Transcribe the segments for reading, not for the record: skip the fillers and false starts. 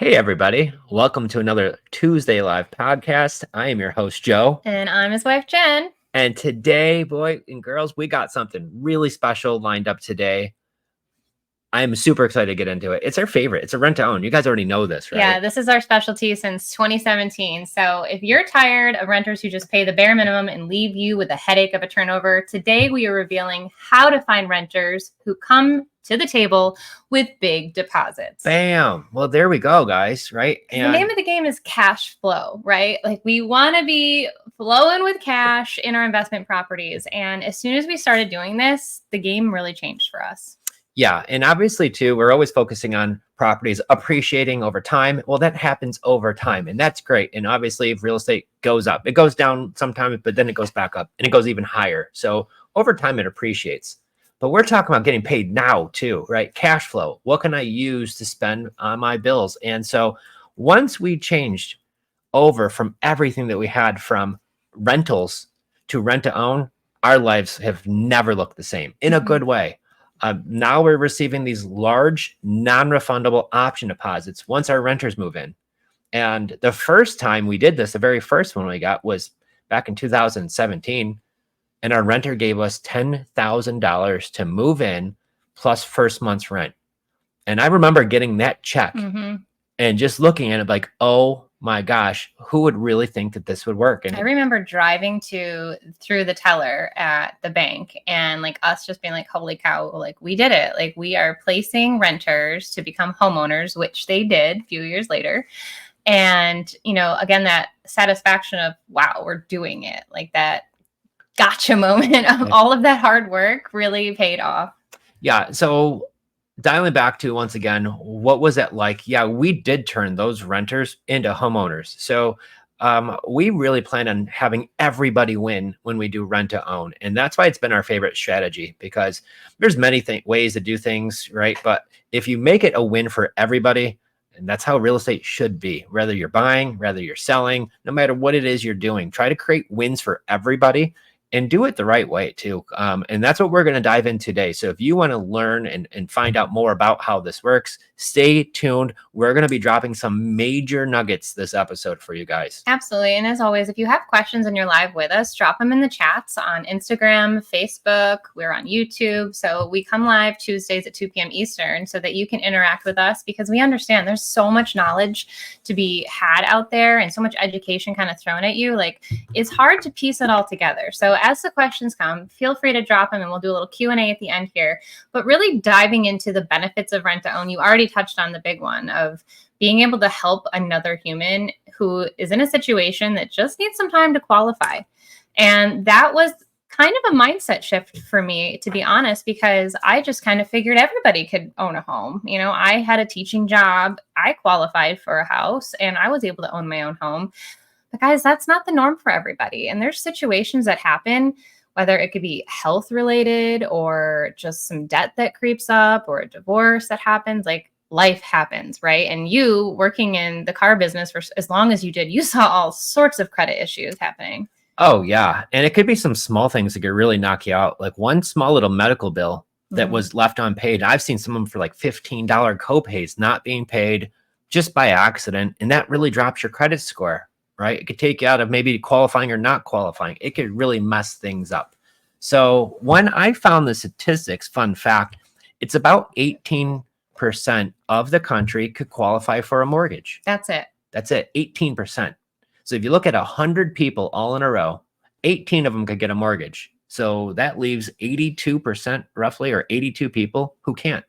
Hey, everybody. Welcome to another Tuesday Live podcast. I am your host, Joe. And I'm his wife, Jenn. And today, boy and girls, we got something really special lined up today. I'm super excited to get into it. It's our favorite. It's a rent to own. You guys already know this, right? Yeah, this is our specialty since 2017. So if you're tired of renters who just pay the bare minimum and leave you with a headache of a turnover, today we are revealing how to find renters who come to the table with big deposits. Bam. Well, there we go, guys, right? And the name of the game is cash flow, right? Like we want to be flowing with cash in our investment properties. And as soon as we started doing this, the game really changed for us. Yeah. And obviously, too, we're always focusing on properties appreciating over time. Well, that happens over time, and that's great. And obviously, if real estate goes up, it goes down sometimes, but then it goes back up and it goes even higher. So over time, it appreciates. But we're talking about getting paid now, too, right? Cash flow. What can I use to spend on my bills? And so once we changed over from everything that we had from rentals to rent to own, our lives have never looked the same in a good way. Now we're receiving these large non-refundable option deposits once our renters move in. And the first time we did this, the very first one we got was back in 2017. And our renter gave us $10,000 to move in plus first month's rent. And I remember getting that check and just looking at it like, oh my gosh, who would really think that this would work? And I remember driving through the teller at the bank and like us just being like, holy cow, like we did it. Like we are placing renters to become homeowners, which they did a few years later. And, you know, again, that satisfaction of, wow, we're doing it. Like that gotcha moment of all of that hard work really paid off. Yeah. So dialing back to once again, what was it like? Yeah, we did turn those renters into homeowners. So we really plan on having everybody win when we do rent to own. And that's why it's been our favorite strategy, because there's many ways to do things, right? But if you make it a win for everybody, and that's how real estate should be, whether you're buying, whether you're selling, no matter what it is you're doing, try to create wins for everybody. And do it the right way too. And that's what we're going to dive in today. So if you want to learn and find out more about how this works, stay tuned. We're going to be dropping some major nuggets this episode for you guys. Absolutely. And as always, if you have questions and you're live with us, drop them in the chats on Instagram, Facebook. We're on YouTube. So we come live Tuesdays at 2 p.m. Eastern so that you can interact with us, because we understand there's so much knowledge to be had out there and so much education kind of thrown at you. Like it's hard to piece it all together. So as the questions come, feel free to drop them and we'll do a little Q&A at the end here. But really diving into the benefits of rent to own, you already touched on the big one of being able to help another human who is in a situation that just needs some time to qualify. And that was kind of a mindset shift for me, to be honest, because I just kind of figured everybody could own a home. You know, I had a teaching job, I qualified for a house, and I was able to own my own home. But guys, that's not the norm for everybody. And there's situations that happen, whether it could be health related or just some debt that creeps up or a divorce that happens. Like life happens, right? And you working in the car business for as long as you did, you saw all sorts of credit issues happening. Oh yeah. And it could be some small things that could really knock you out. Like one small little medical bill that was left unpaid. I've seen some of them for like $15 copays not being paid just by accident. And that really drops your credit score. Right? It could take you out of maybe qualifying or not qualifying. It could really mess things up. So when I found the statistics, fun fact, it's about 18% of the country could qualify for a mortgage. That's it. That's it. 18%. So if you look at 100 people all in a row, 18 of them could get a mortgage. So that leaves 82% roughly, or 82 people who can't.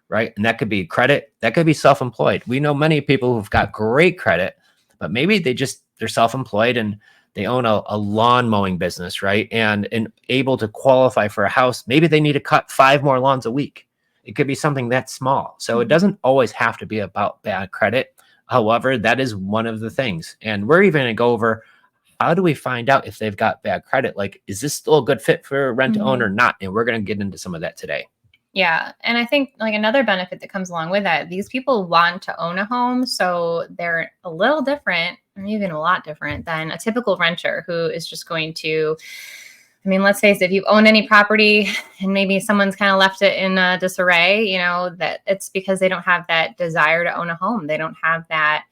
Right? And that could be credit. That could be self-employed. We know many people who've got great credit, but maybe they're self-employed and they own a lawn mowing business, right? And able to qualify for a house. Maybe they need to cut 5 more lawns a week. It could be something that small. So it doesn't always have to be about bad credit. However, that is one of the things. And we're even going to go over, how do we find out if they've got bad credit? Like, is this still a good fit for rent to own or not? And we're going to get into some of that today. Yeah. And I think like another benefit that comes along with that, these people want to own a home. So they're a little different, or even a lot different than a typical renter who is just going to I mean, let's face it, if you've owned any property and maybe someone's kind of left it in disarray, you know, that it's because they don't have that desire to own a home. They don't have that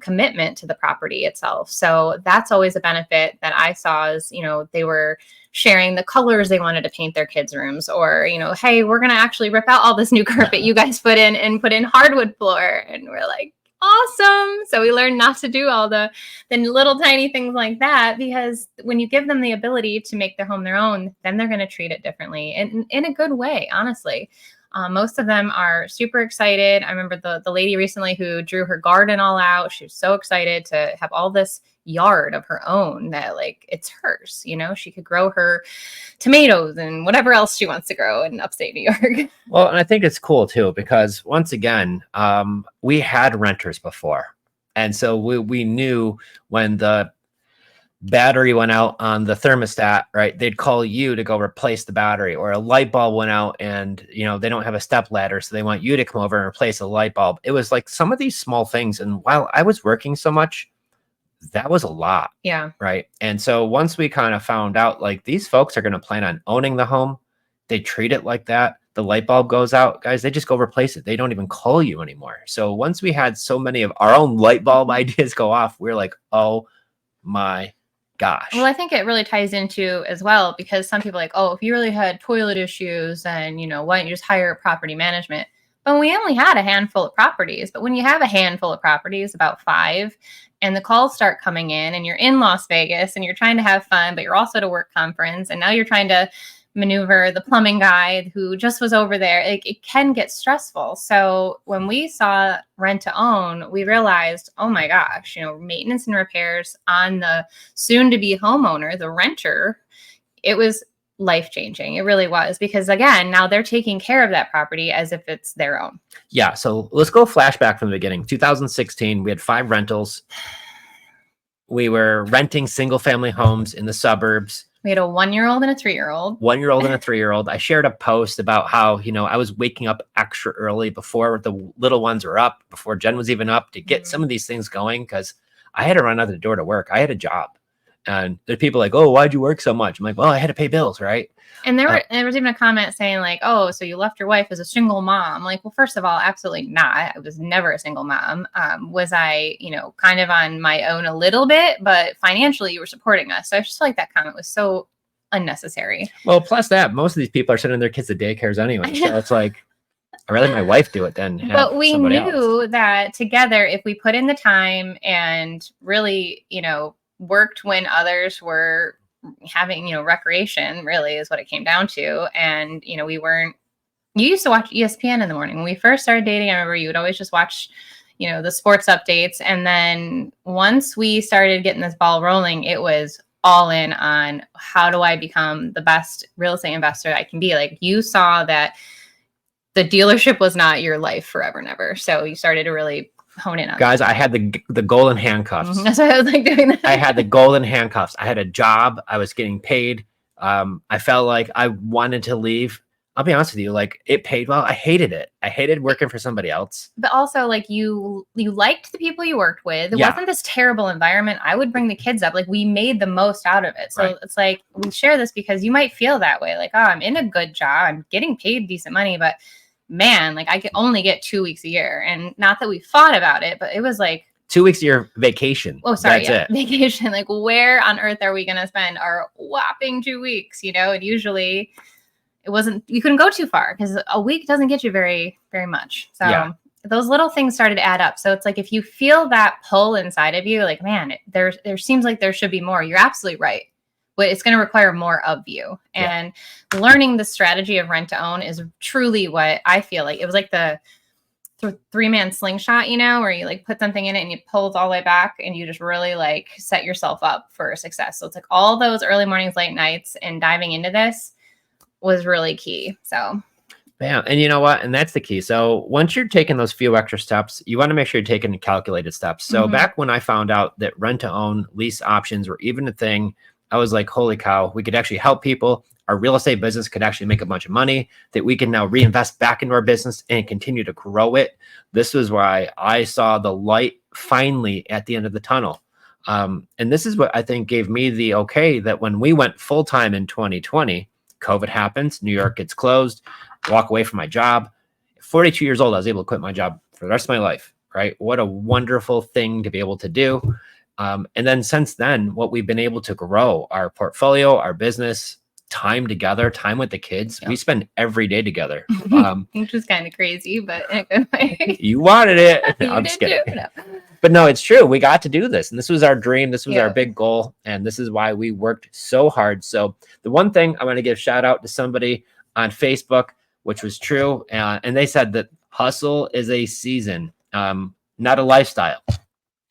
commitment to the property itself. So that's always a benefit that I saw is, you know, they were sharing the colors they wanted to paint their kids' rooms, or, you know, hey, we're going to actually rip out all this new carpet you guys put in and put in hardwood floor. And we're like, awesome. So we learned not to do all the little tiny things like that, because when you give them the ability to make their home their own, then they're going to treat it differently and in a good way, honestly. Most of them are super excited. I remember the lady recently who drew her garden all out. She was so excited to have all this yard of her own that, like, it's hers, you know, she could grow her tomatoes and whatever else she wants to grow in upstate New York. Well, and I think it's cool too, because once again, we had renters before. And so we knew when the battery went out on the thermostat, right, they'd call you to go replace the battery, or a light bulb went out and, you know, they don't have a step ladder, so they want you to come over and replace a light bulb. It was like some of these small things. And while I was working so much, that was a lot. Yeah. Right. And so once we kind of found out, like, these folks are going to plan on owning the home, they treat it like that. The light bulb goes out, guys, they just go replace it. They don't even call you anymore. So once we had so many of our own light bulb ideas go off, we're like, oh my gosh. Well, I think it really ties into as well, because some people are like, oh, if you really had toilet issues, then, you know, why don't you just hire property management? But we only had a handful of properties. But when you have a handful of properties, about 5, and the calls start coming in and you're in Las Vegas and you're trying to have fun, but you're also at a work conference, and now you're trying to maneuver the plumbing guy who just was over there, it can get stressful. So when we saw rent to own, we realized, oh my gosh, you know, maintenance and repairs on the soon to be homeowner, the renter, it was life-changing. It really was, because again, now they're taking care of that property as if it's their own. Yeah. So let's go flashback from the beginning. 2016, we had 5 rentals. We were renting single family homes in the suburbs. We had a 1-year-old and a 3-year-old. 1-year-old and a 3-year-old. I shared a post about how, you know, I was waking up extra early before the little ones were up, before Jen was even up, to get some of these things going, because I had to run out the door to work. I had a job. And there's people like, oh, why'd you work so much? I'm like, well, I had to pay bills, right? And there was even a comment saying like, oh, so you left your wife as a single mom. I'm like, well, first of all, absolutely not. I was never a single mom. Was I, you know, kind of on my own a little bit, but financially you were supporting us. So I just feel like that comment was so unnecessary. Well, plus that, most of these people are sending their kids to daycares anyway. So it's like, I'd rather my wife do it than have But we somebody knew else. that together, if we put in the time and really, you know, worked when others were having, you know, recreation, really is what it came down to. And, you know, you used to watch ESPN in the morning. When we first started dating, I remember you would always just watch, you know, the sports updates. And then once we started getting this ball rolling, it was all in on how do I become the best real estate investor I can be. Like, you saw that the dealership was not your life forever and ever. So you started to really hone in on Guys, I had the golden handcuffs. That's why I was like doing that. I had the golden handcuffs. I had a job. I was getting paid. I felt like I wanted to leave. I'll be honest with you, like, it paid well. I hated it. I hated working for somebody else. But also, like, you liked the people you worked with. It Yeah. wasn't this terrible environment. I would bring the kids up. Like, we made the most out of it. So Right. It's like, we share this because you might feel that way. Like, oh, I'm in a good job. I'm getting paid decent money, but man, like, I could only get 2 weeks a year. And not that we fought about it, but it was like 2 weeks of your vacation. Oh, sorry. That's it. Vacation. Like, where on earth are we going to spend our whopping 2 weeks? You know, and usually you couldn't go too far because a week doesn't get you very, very much. So Yeah. those little things started to add up. So it's like, if you feel that pull inside of you, like, man, there seems like there should be more. You're absolutely right. But it's going to require more of you. And learning the strategy of rent to own is truly what I feel like. It was like the 3-man slingshot, you know, where you like put something in it and you pull it all the way back and you just really like set yourself up for success. So it's like all those early mornings, late nights, and diving into this was really key. So Yeah. And you know what? And that's the key. So once you're taking those few extra steps, you want to make sure you're taking the calculated steps. So back when I found out that rent to own lease options were even a thing, I was like, holy cow, we could actually help people. Our real estate business could actually make a bunch of money that we can now reinvest back into our business and continue to grow it. This was why I saw the light finally at the end of the tunnel. And this is what I think gave me the okay that when we went full time in 2020, COVID happens, New York gets closed, walk away from my job. 42 years old, I was able to quit my job for the rest of my life, right? What a wonderful thing to be able to do. And then since then, what we've been able to grow our portfolio, our business, time together, time with the kids. We spend every day together. Which was kind of crazy, but in a good way. You wanted it. No, You I'm did just kidding. too. No. But no, it's true. We got to do this. And this was our dream. This was our big goal. And this is why we worked so hard. So the one thing I want to give shout out to somebody on Facebook, which was true. And they said that hustle is a season, not a lifestyle.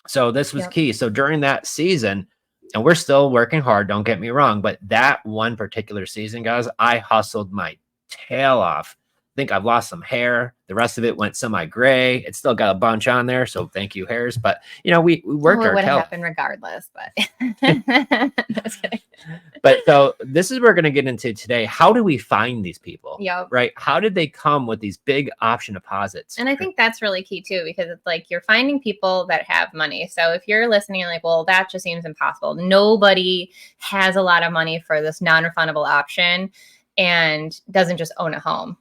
So this was key. So during that season, and we're still working hard, don't get me wrong, but that one particular season, guys, I hustled my tail off. I think I've lost some hair. The rest of it went semi-gray. It's still got a bunch on there, so thank you, hairs. But, you know, we worked our tail. It would have happened regardless, but just kidding. But so this is what we're going to get into today. How do we find these people? Yep. Right? How did they come with these big option deposits? And I think that's really key too, because it's like you're finding people that have money. So if you're listening, you're like, well, that just seems impossible. Nobody has a lot of money for this non-refundable option and doesn't just own a home.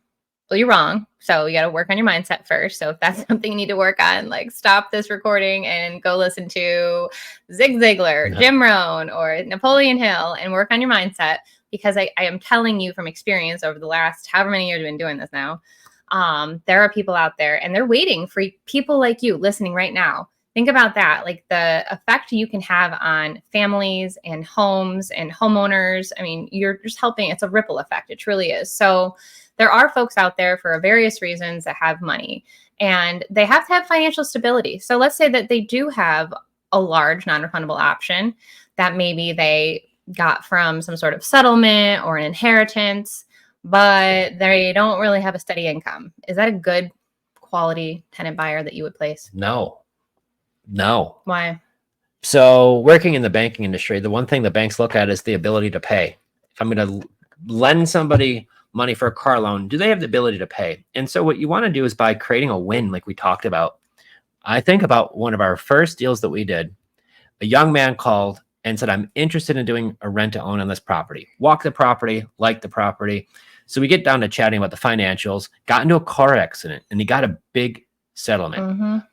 Well, you're wrong. So you got to work on your mindset first. So if that's something you need to work on, like stop this recording and go listen to Zig Ziglar, Jim Rohn, or Napoleon Hill and work on your mindset. Because I am telling you from experience over the last however many years we've been doing this now, there are people out there and they're waiting for people like you listening right now. Think about that, like the effect you can have on families and homes and homeowners. I mean, you're just helping. It's a ripple effect. It truly is. So there are folks out there for various reasons that have money and they have to have financial stability. So let's say that they do have a large non-refundable option that maybe they got from some sort of settlement or an inheritance, but they don't really have a steady income. Is that a good quality tenant buyer that you would place? No. Why? So working in the banking industry, the one thing the banks look at is the ability to pay. If I'm going to lend somebody money for a car loan, do they have the ability to pay? And so what you want to do is by creating a win, like we talked about. I think about one of our first deals that we did, a young man called and said, I'm interested in doing a rent to own on this property. Walk the property, like the property. So we get down to chatting about the financials, got into a car accident, and he got a big settlement.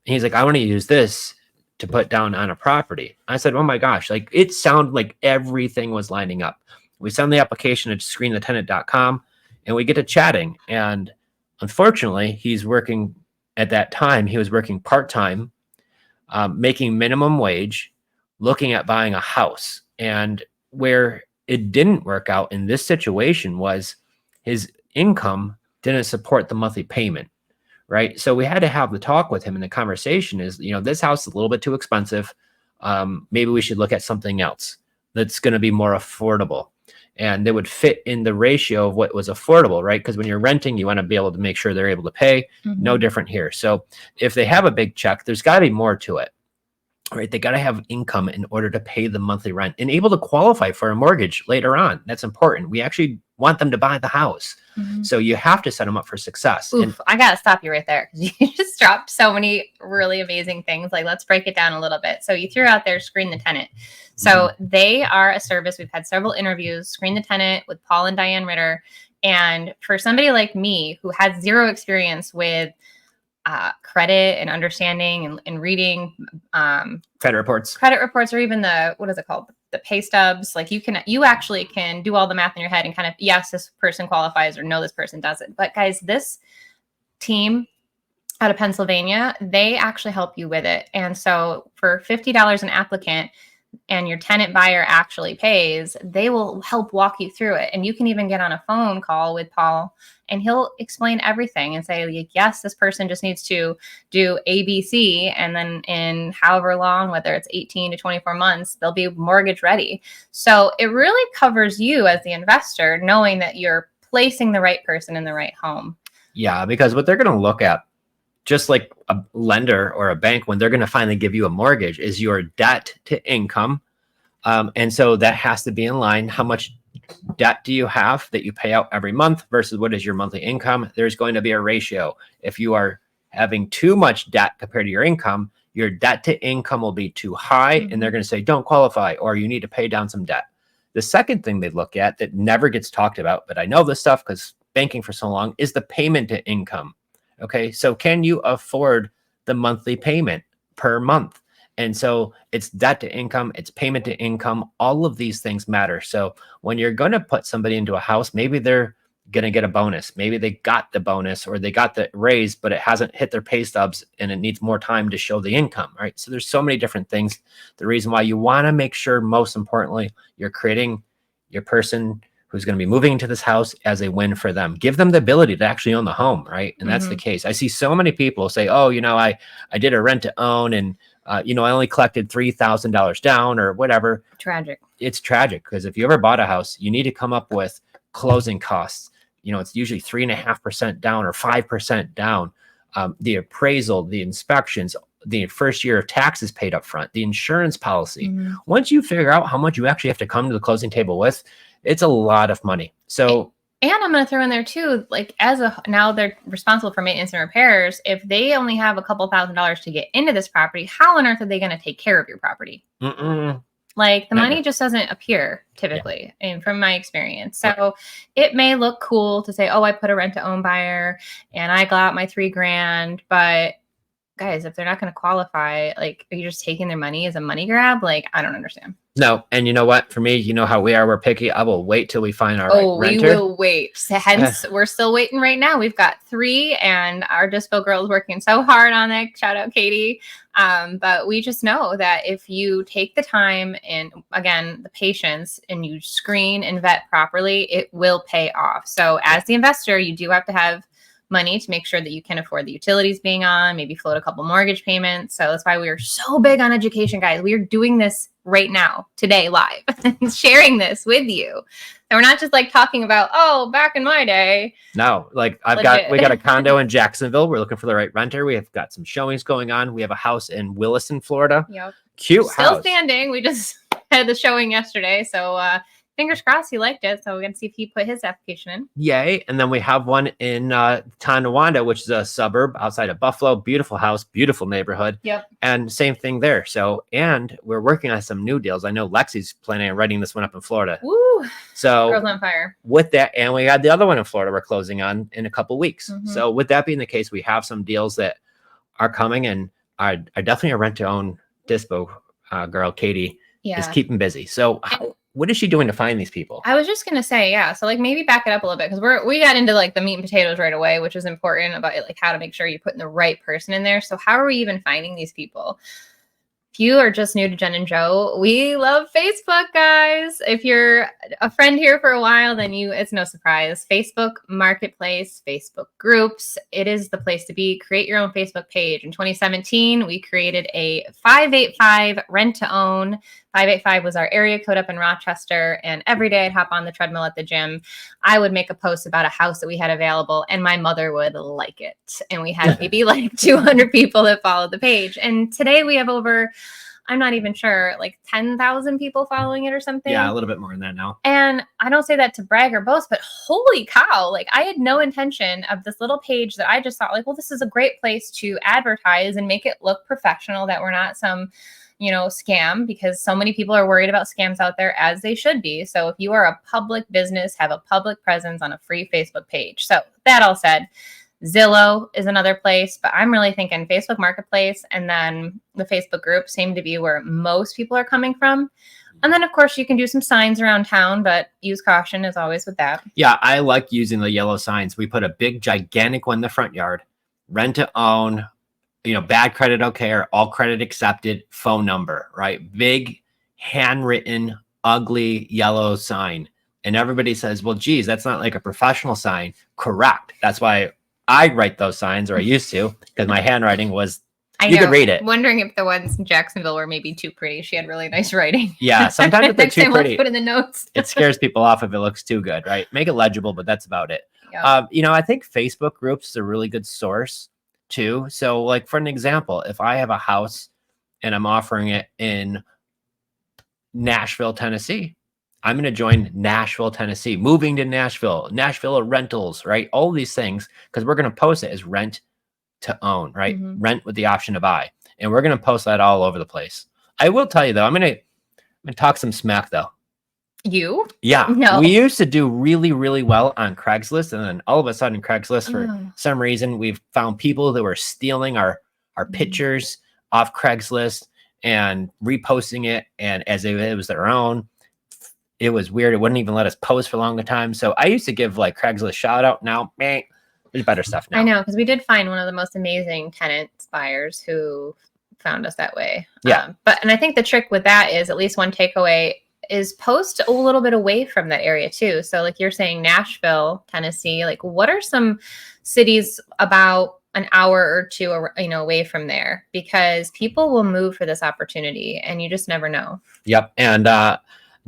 He's like, I want to use this to put down on a property. I said, oh my gosh, like it sounded like everything was lining up. We send the application to screenthetenant.com and we get to chatting. And unfortunately, he's working at that time. He was working part-time, making minimum wage, looking at buying a house. And where it didn't work out in this situation was his income didn't support the monthly payment, right? So we had to have the talk with him, and the conversation is, you know, this house is a little bit too expensive. Maybe we should look at something else that's going to be more affordable. And they would fit in the ratio of what was affordable, right? Because when you're renting, you want to be able to make sure they're able to pay. No different here. So if they have a big check, there's got to be more to it, right? They got to have income in order to pay the monthly rent and able to qualify for a mortgage later on. That's important. We actually want them to buy the house. So you have to set them up for success. Oof, and I got to stop you right there because you just dropped so many really amazing things. Like, let's break it down a little bit. So you threw out there Screen the Tenant. So they are a service. We've had several interviews, Screen the Tenant with Paul and Diane Ritter. And for somebody like me who had zero experience with credit and understanding and reading credit reports, or even what is it called? The pay stubs. Like you actually can do all the math in your head and kind of, yes, this person qualifies or no, this person doesn't. But guys, this team out of Pennsylvania, they actually help you with it. And so for $50 an applicant, and your tenant buyer actually pays, they will help walk you through it. And you can even get on a phone call with Paul and he'll explain everything and say, like, yes, this person just needs to do ABC. And then in however long, whether it's 18 to 24 months, they'll be mortgage ready. So it really covers you as the investor, knowing that you're placing the right person in the right home. Yeah, because what they're going to look at, just like a lender or a bank, when they're going to finally give you a mortgage, is your debt to income. And so that has to be in line. How much debt do you have that you pay out every month versus what is your monthly income? There's going to be a ratio. If you are having too much debt compared to your income, your debt to income will be too high, and they're going to say, don't qualify, or you need to pay down some debt. The second thing they look at that never gets talked about, but I know this stuff because banking for so long, is the payment to income. Okay. So can you afford the monthly payment per month? And so it's debt to income, it's payment to income. All of these things matter. So when you're going to put somebody into a house, maybe they're going to get a bonus. Maybe they got the bonus or they got the raise, but it hasn't hit their pay stubs and it needs more time to show the income, right? So there's so many different things. The reason why you want to make sure, most importantly, you're creating your person who's going to be moving into this house as a win for them. Give them the ability to actually own the home, right? And that's the case. I see so many people say, oh, I did a rent to own and, I only collected $3,000 down or whatever. Tragic. It's tragic because if you ever bought a house, you need to come up with closing costs. It's usually 3.5% down or 5% down. The appraisal, the inspections, the first year of taxes paid up front, the insurance policy. Once you figure out how much you actually have to come to the closing table with, it's a lot of money. So, and I'm going to throw in there too, like now they're responsible for maintenance and repairs. If they only have a couple $1,000s to get into this property, how on earth are they going to take care of your property? Like the money just doesn't appear typically, and from my experience. So it may look cool to say, oh, I put a rent to own buyer and I got my $3,000, but guys, if they're not going to qualify, like, are you just taking their money as a money grab? Like, I don't understand. No. And you know what? For me, you know how we are. We're picky. I will wait till we find our right renter. We will wait. So hence, we're still waiting right now. We've got 3 and our Dispo girl is working so hard on it. Shout out, Katie. But we just know that if you take the time and, again, the patience, and you screen and vet properly, it will pay off. So as the investor, you do have to have money to make sure that you can afford the utilities being on, maybe float a couple mortgage payments. So that's why we are so big on education, guys. We are doing this right now, today, live, and sharing this with you. And we're not just like talking about, oh, back in my day. No, like we got a condo in Jacksonville. We're looking for the right renter. We have got some showings going on. We have a house in Williston, Florida. Yep. Cute Still house. Standing. We just had the showing yesterday. So, fingers crossed he liked it. So we're going to see if he put his application in. Yay. And then we have one in Tonawanda, which is a suburb outside of Buffalo. Beautiful house, beautiful neighborhood. Yep. And same thing there. So, and we're working on some new deals. I know Lexi's planning on writing this one up in Florida. Woo. So Girls on fire. With that, and we had the other one in Florida we're closing on in a couple weeks. So with that being the case, we have some deals that are coming, and are definitely a rent to own Dispo girl, Katie, is keeping busy. So what is she doing to find these people? I was just going to say, yeah. So like maybe back it up a little bit, because we got into like the meat and potatoes right away, which is important about like how to make sure you're putting the right person in there. So how are we even finding these people? If you are just new to Jen and Joe, we love Facebook, guys. If you're a friend here for a while, then it's no surprise. Facebook Marketplace, Facebook groups, it is the place to be. Create your own Facebook page. In 2017, we created a 585 rent to own. 585 was our area code up in Rochester. And every day I'd hop on the treadmill at the gym. I would make a post about a house that we had available, and my mother would like it. And we had maybe like 200 people that followed the page. And today we have over, I'm not even sure, like 10,000 people following it or something. Yeah, a little bit more than that now. And I don't say that to brag or boast, but holy cow, like I had no intention of this little page that I just thought like, well, this is a great place to advertise and make it look professional, that we're not some, scam, because so many people are worried about scams out there, as they should be. So if you are a public business, have a public presence on a free Facebook page. So that all said, Zillow is another place, but I'm really thinking Facebook Marketplace, and then the Facebook group seem to be where most people are coming from. And then, of course, you can do some signs around town, but use caution as always with that. Yeah, I like using the yellow signs. We put a big, gigantic one in the front yard, rent to own, bad credit, okay, or all credit accepted, phone number, right? Big, handwritten, ugly yellow sign. And everybody says, well, geez, that's not like a professional sign. Correct. That's why I write those signs, or I used to, because my handwriting was, you could read it. Wondering if the ones in Jacksonville were maybe too pretty. She had really nice writing. Yeah, sometimes if they're too pretty, put in the notes. It scares people off if it looks too good, right? Make it legible, but that's about it. Yep. I think Facebook groups is a really good source too. So like for an example, if I have a house and I'm offering it in Nashville, Tennessee, I'm going to join Nashville, Tennessee, moving to Nashville rentals, right? All these things, because we're going to post it as rent to own, right? Rent with the option to buy. and we're going to post that all over the place. I will tell you though, I'm going to talk some smack though. You? Yeah. No. We used to do really, really well on Craigslist. And then all of a sudden Craigslist, for some reason, we've found people that were stealing our pictures off Craigslist and reposting it. And as if it was their own, it was weird. It wouldn't even let us post for a long time. So I used to give like Craigslist shout out. Now, man, there's better stuff now. I know, because we did find one of the most amazing tenant buyers who found us that way. Yeah. And I think the trick with that is, at least one takeaway, is post a little bit away from that area too. So like you're saying, Nashville, Tennessee, like what are some cities about an hour or two, away from there? Because people will move for this opportunity and you just never know. Yep. And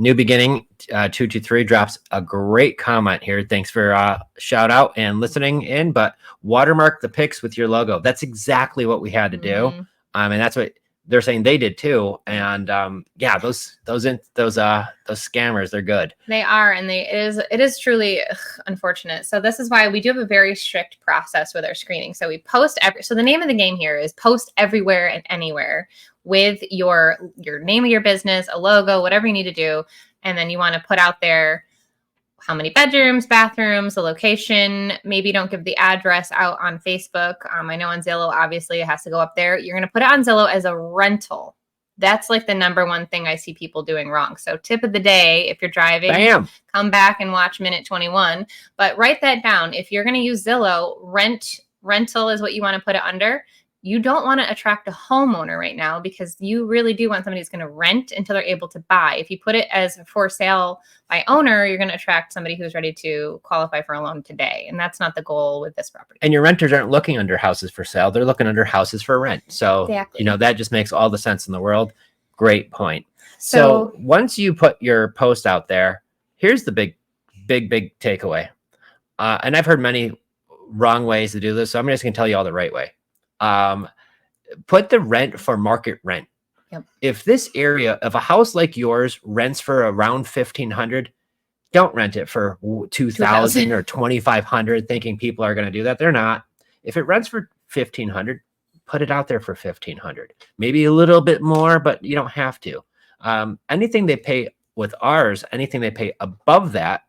New Beginning 223 drops a great comment here. Thanks for shout out and listening in, but watermark the pics with your logo. That's exactly what we had to do. And that's what they're saying they did too. And yeah, those scammers, they're good. They are, and it is truly unfortunate. So this is why we do have a very strict process with our screening. So we post so the name of the game here is post everywhere and anywhere with your name of your business, a logo, whatever you need to do. And then you want to put out there how many bedrooms, bathrooms, the location. Maybe don't give the address out on Facebook. I know on Zillow, obviously it has to go up there. You're going to put it on Zillow as a rental. That's like the number one thing I see people doing wrong. So tip of the day, if you're driving, come back and watch minute 21, but write that down. If you're going to use Zillow, rental is what you want to put it under. You don't want to attract a homeowner right now, because you really do want somebody who's going to rent until they're able to buy. If you put it as for sale by owner, you're going to attract somebody who's ready to qualify for a loan today. And that's not the goal with this property. And your renters aren't looking under houses for sale. They're looking under houses for rent. So, exactly. That just makes all the sense in the world. Great point. So once you put your post out there, here's the big takeaway. And I've heard many wrong ways to do this. So I'm just going to tell you all the right way. Put the rent for market rent. Yep. If this area, if a house like yours rents for around $1,500, don't rent it for $2,000 or $2,500 thinking people are going to do that. They're not. If it rents for $1,500, put it out there for $1,500, maybe a little bit more, but you don't have to. Anything they pay with ours, anything they pay above that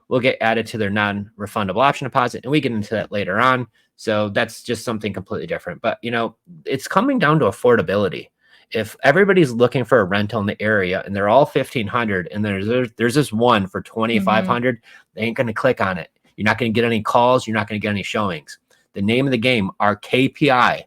will get added to their non-refundable option deposit. And we get into that later on. So that's just something completely different. But, it's coming down to affordability. If everybody's looking for a rental in the area and they're all $1,500 and there's this one for $2,500, they ain't going to click on it. You're not going to get any calls. You're not going to get any showings. The name of the game, our KPI,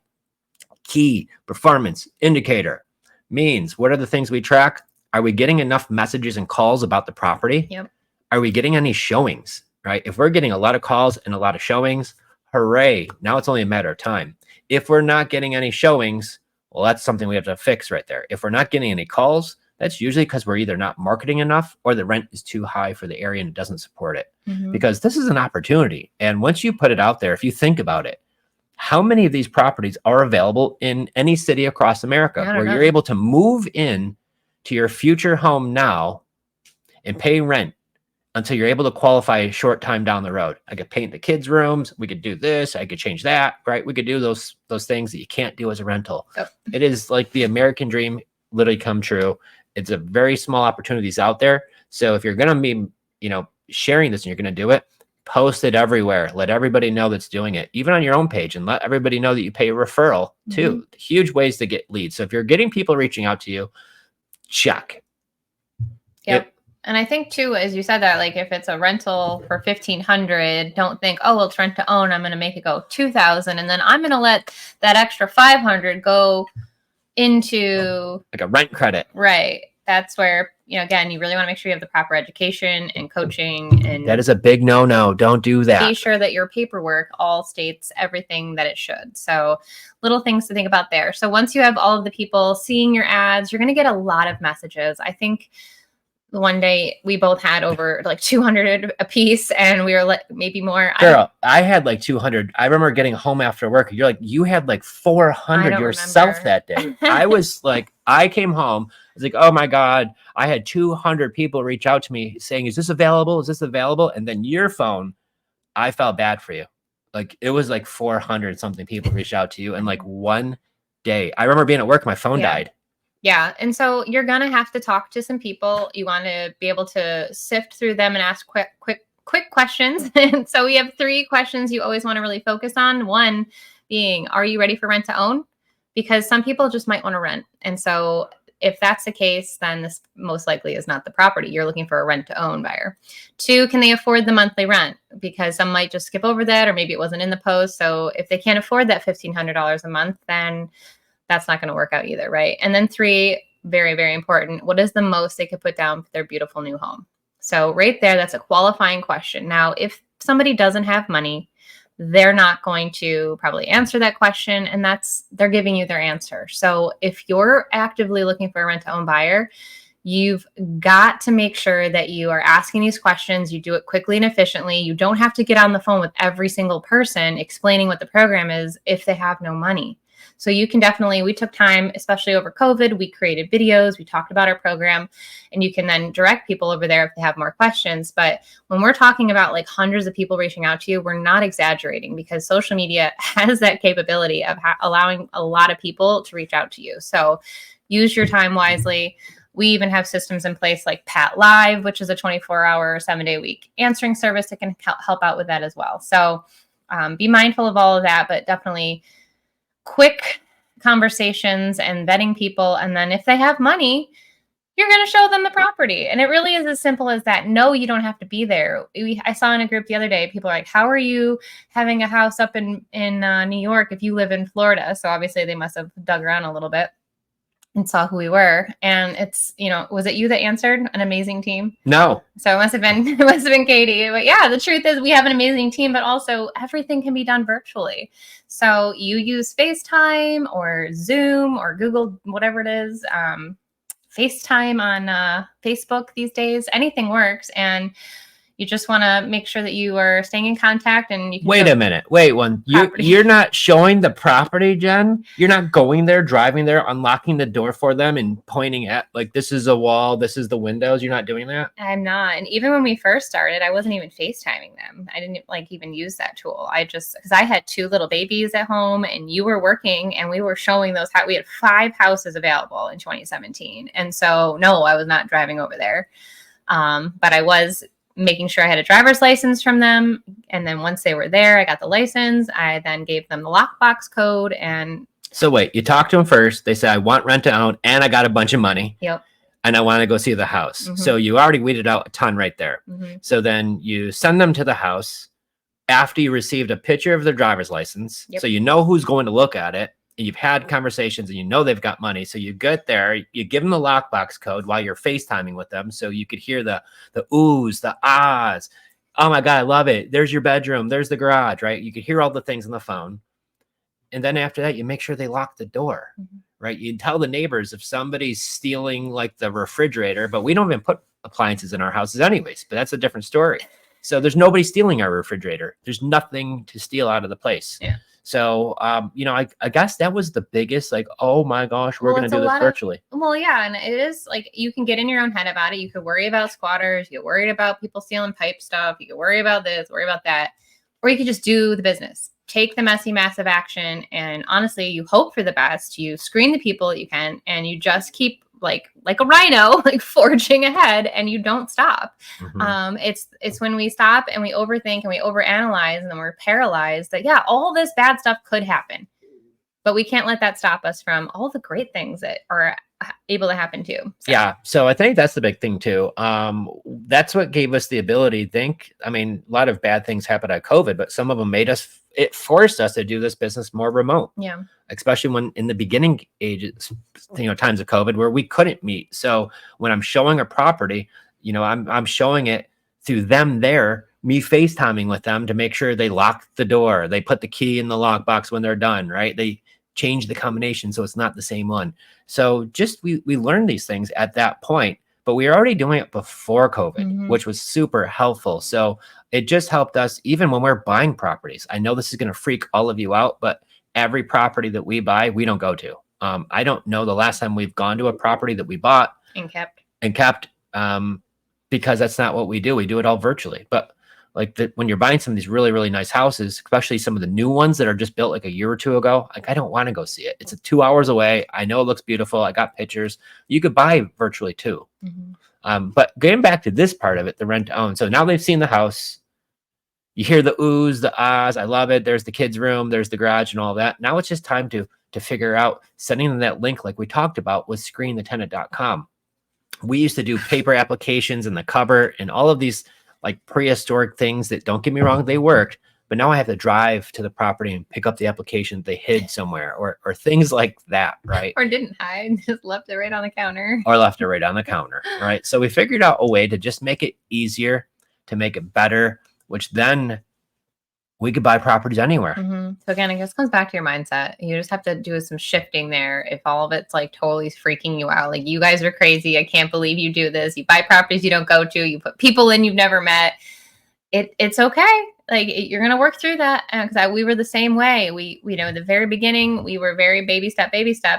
key performance indicator, means what are the things we track? Are we getting enough messages and calls about the property? Yep. Are we getting any showings, right? If we're getting a lot of calls and a lot of showings, hooray. Now it's only a matter of time. If we're not getting any showings, well, that's something we have to fix right there. If we're not getting any calls, that's usually because we're either not marketing enough or the rent is too high for the area and it doesn't support it. Because this is an opportunity. And once you put it out there, if you think about it, how many of these properties are available in any city across America where you're able to move in to your future home now and pay rent until you're able to qualify a short time down the road? I could paint the kids' rooms. We could do this. I could change that, right? We could do those things that you can't do as a rental. Yep. It is like the American dream literally come true. It's a very small opportunities out there. So if you're going to be, sharing this and you're going to do it, post it everywhere. Let everybody know that's doing it, even on your own page, and let everybody know that you pay a referral too. Huge ways to get leads. So if you're getting people reaching out to you, check. Yep. And I think too, as you said that, like if it's a rental for $1,500, don't think, oh, well, it's rent to own, I'm going to make it go $2,000, and then I'm going to let that extra $500 go into like a rent credit. Right. That's where, again, you really want to make sure you have the proper education and coaching. And that is a big no-no. Don't do that. Be sure that your paperwork all states everything that it should. So little things to think about there. So once you have all of the people seeing your ads, you're going to get a lot of messages. I think one day we both had over like 200 a piece, and we were like maybe more. Girl, I had like 200. I remember getting home after work. You're like, you had like 400 yourself that day. I was like, I came home. I was like, oh my God, I had 200 people reach out to me saying, is this available? Is this available? And then your phone, I felt bad for you. Like it was like 400 something people reached out to you, and like one day. I remember being at work, my phone Yeah. died. Yeah. And so you're going to have to talk to some people. You want to be able to sift through them and ask quick questions. And so we have 3 questions you always want to really focus on. One being, are you ready for rent to own? Because some people just might want to rent. And so if that's the case, then this most likely is not the property. You're looking for a rent to own buyer. 2, can they afford the monthly rent? Because some might just skip over that, or maybe it wasn't in the post. So if they can't afford that $1,500 a month, then that's not going to work out either, right? And then 3, very, very important. What is the most they could put down for their beautiful new home? So right there, that's a qualifying question. Now, if somebody doesn't have money, they're not going to probably answer that question, and they're giving you their answer. So if you're actively looking for a rent-to-own buyer, you've got to make sure that you are asking these questions. You do it quickly and efficiently. You don't have to get on the phone with every single person explaining what the program is if they have no money. So you can definitely, we took time, especially over COVID, we created videos, we talked about our program, and you can then direct people over there if they have more questions. But when we're talking about like hundreds of people reaching out to you, we're not exaggerating, because social media has that capability of allowing a lot of people to reach out to you. So use your time wisely. We even have systems in place like Pat Live, which is a 24-hour, 7-day a week answering service that can help out with that as well. So be mindful of all of that, but definitely quick conversations and vetting people. And then if they have money, you're going to show them the property. And it really is as simple as that. No, you don't have to be there. I saw in a group the other day, people are like, how are you having a house up in New York if you live in Florida? So obviously they must have dug around a little bit and saw who we were. And it's, was it you that answered? An amazing team? No. So it must have been Katie. But yeah, the truth is we have an amazing team, but also everything can be done virtually. So you use FaceTime or Zoom or Google, whatever it is, FaceTime on Facebook these days. Anything works. And you just want to make sure that you are staying in contact, and you can wait a minute. Wait one. You're not showing the property, Jen? You're not going there, driving there, unlocking the door for them and pointing at like, this is a wall, this is the windows. You're not doing that? I'm not. And even when we first started, I wasn't even FaceTiming them. I didn't even use that tool. Because I had 2 little babies at home and you were working, and we were showing those. We had 5 houses available in 2017. And so no, I was not driving over there. But I was making sure I had a driver's license from them. And then once they were there, I got the license. I then gave them the lockbox code. And so wait, you talked to them first. They said, I want rent to own, and I got a bunch of money. Yep. And I want to go see the house. Mm-hmm. So you already weeded out a ton right there. Mm-hmm. So then you send them to the house after you received a picture of their driver's license. Yep. So you know who's going to look at it. And you've had conversations and you know they've got money. So you get there, you give them the lockbox code while you're FaceTiming with them. So you could hear the oohs, the ahs. Oh my God, I love it. There's your bedroom. There's the garage, right? You could hear all the things on the phone. And then after that, you make sure they lock the door, mm-hmm. right? You tell the neighbors if somebody's stealing like the refrigerator, but we don't even put appliances in our houses anyways, but that's a different story. So there's nobody stealing our refrigerator. There's nothing to steal out of the place. Yeah. So, I guess that was the biggest, like, oh my gosh, we're going to do this virtually. Yeah. And it is like, you can get in your own head about it. You could worry about squatters. You get worried about people stealing pipe stuff. You could worry about this, worry about that. Or you could just do the business, take the messy, massive action. And honestly, you hope for the best. You screen the people that you can, and you just keep like a rhino, like forging ahead, and you don't stop. Mm-hmm. It's when we stop and we overthink and we overanalyze, and then we're paralyzed that, yeah, all this bad stuff could happen, but we can't let that stop us from all the great things that are able to happen too. So. Yeah. So I think that's the big thing too. That's what gave us the ability to think. I mean, a lot of bad things happened at COVID, but some of them it forced us to do this business more remote. Yeah. Especially when in the beginning ages, times of COVID where we couldn't meet. So when I'm showing a property, I'm showing it through them there, me FaceTiming with them to make sure they lock the door. They put the key in the lockbox when they're done, right? They change the combination so it's not the same one. So just we learned these things at that point, but we were already doing it before COVID, mm-hmm. which was super helpful. So it just helped us even when we're buying properties. I know this is going to freak all of you out, but every property that we buy, we don't go to. I don't know the last time we've gone to a property that we bought and kept, because that's not what we do. We do it all virtually. But like when you're buying some of these really, really nice houses, especially some of the new ones that are just built like a year or two ago, like I don't want to go see it. It's 2 hours away. I know it looks beautiful. I got pictures. You could buy virtually too. But getting back to this part of it, the rent to own. So now they've seen the house. You hear the oohs, the ahs. I love it. There's the kids' room. There's the garage and all that. Now it's just time to figure out sending them that link like we talked about with screenthetenant.com. We used to do paper applications in the cover and all of these like prehistoric things that, don't get me wrong, they worked, but now I have to drive to the property and pick up the application they hid somewhere or things like that, right? Or didn't hide, just left it right on the counter. Or left it right on the counter, right? So we figured out a way to just make it easier, to make it better, which then we could buy properties anywhere. So again, it just comes back to your mindset. You just have to do some shifting there. If all of it's like totally freaking you out, like you guys are crazy, I can't believe you do this. You buy properties you don't go to, you put people in you've never met. It's okay. Like you're gonna work through that. Because we were the same way. We at the very beginning, we were very baby step,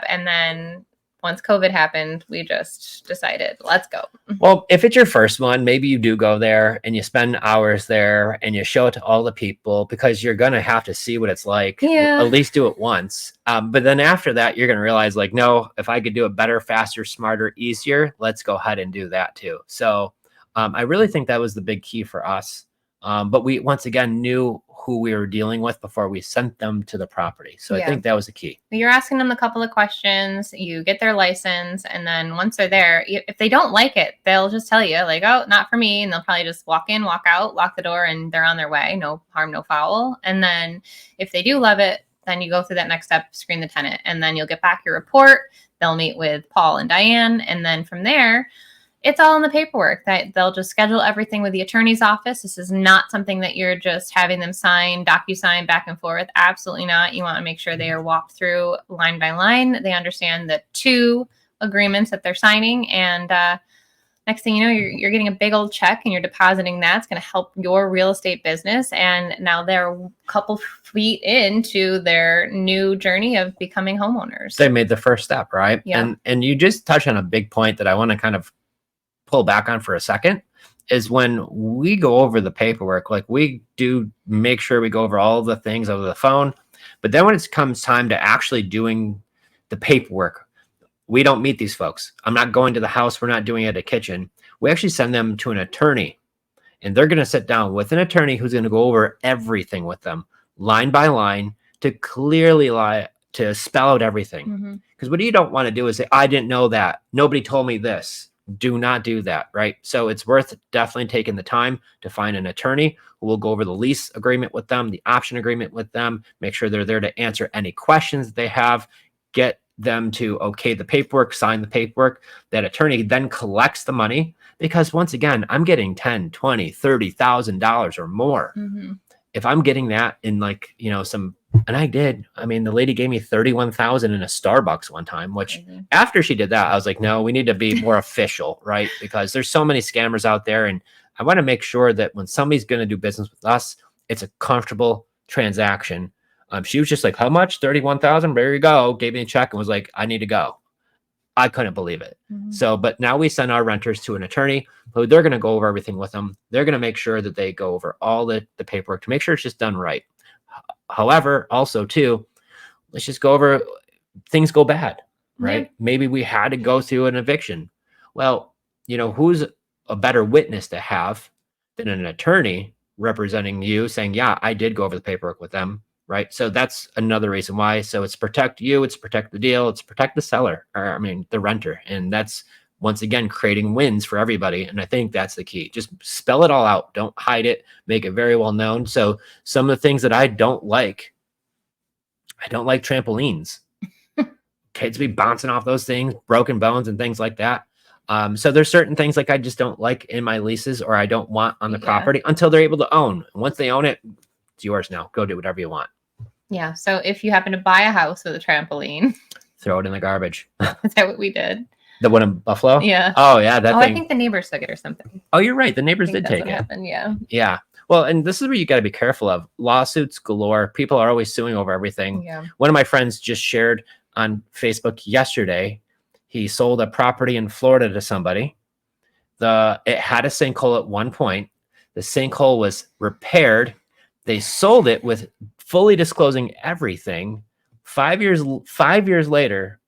and then once COVID happened, we just decided, let's go. Well, if it's your first one, maybe you do go there and you spend hours there and you show it to all the people because you're going to have to see what it's like. Yeah. At least do it once. But then after that, you're going to realize like, no, if I could do it better, faster, smarter, easier, let's go ahead and do that too. So I really think that was the big key for us. But we, once again, knew who we were dealing with before we sent them to the property. So I think that was the key. You're asking them a couple of questions, you get their license, and then once they're there, if they don't like it, they'll just tell you like, oh, not for me. And they'll probably just walk in, walk out, lock the door, and they're on their way. No harm, no foul. And then if they do love it, then you go through that next step, screen the tenant, and then you'll get back your report. They'll meet with Paul and Diane. And then from there, it's all in the paperwork. That they'll just schedule everything with the attorney's office. This is not something that you're just having them sign, DocuSign back and forth. Absolutely not. You want to make sure they are walked through line by line. They understand the 2 agreements that they're signing. And next thing you know, you're getting a big old check and you're depositing that. It's going to help your real estate business. And now they're a couple feet into their new journey of becoming homeowners. They made the first step, right? Yeah. And you just touched on a big point that I want to kind of pull back on for a second, is when we go over the paperwork, like we do make sure we go over all the things over the phone, but then when it comes time to actually doing the paperwork, we don't meet these folks. I'm not going to the house. We're not doing it at a kitchen. We actually send them to an attorney, and they're going to sit down with an attorney who's going to go over everything with them line by line to clearly to spell out everything. Because what you don't want to do is say, I didn't know that. Nobody told me this. Do not do that, right? So it's worth definitely taking the time to find an attorney who will go over the lease agreement with them, the option agreement with them, make sure they're there to answer any questions that they have, get them to okay the paperwork, sign the paperwork. That attorney then collects the money, because once again, I'm getting $10,000, $20,000, $30,000 or more. If I'm getting that in like, some, and I mean, the lady gave me 31,000 in a Starbucks one time, which after she did that, I was like, no, we need to be more official, right? Because there's so many scammers out there. And I want to make sure that when somebody's going to do business with us, it's a comfortable transaction. She was just like, how much? 31,000. There you go. Gave me a check and was like, I need to go. I couldn't believe it. So, but now we send our renters to an attorney who they're going to go over everything with them. They're going to make sure that they go over all the paperwork to make sure it's just done right. However, also too, let's just go over things go bad, right? Maybe we had to go through an eviction. Well, who's a better witness to have than an attorney representing you saying, yeah, I did go over the paperwork with them. Right. So that's another reason why. So it's protect you, it's protect the deal, it's protect the seller, the renter. And that's once again, creating wins for everybody. And I think that's the key. Just spell it all out. Don't hide it. Make it very well known. So some of the things that I don't like trampolines. Kids be bouncing off those things, broken bones and things like that. So there's certain things like I just don't like in my leases or I don't want on the property until they're able to own. And once they own it, it's yours now. Go do whatever you want. Yeah. So if you happen to buy a house with a trampoline, throw it in the garbage. Is that what we did? The one in Buffalo? Yeah. Oh, yeah. That thing. I think the neighbors took it or something. Oh, you're right. The neighbors did take it. Happened. Yeah. Yeah. Well, and this is where you got to be careful of lawsuits galore. People are always suing over everything. Yeah. One of my friends just shared on Facebook yesterday. He sold a property in Florida to somebody. It had a sinkhole at one point. The sinkhole was repaired. They sold it with fully disclosing everything. 5 years later,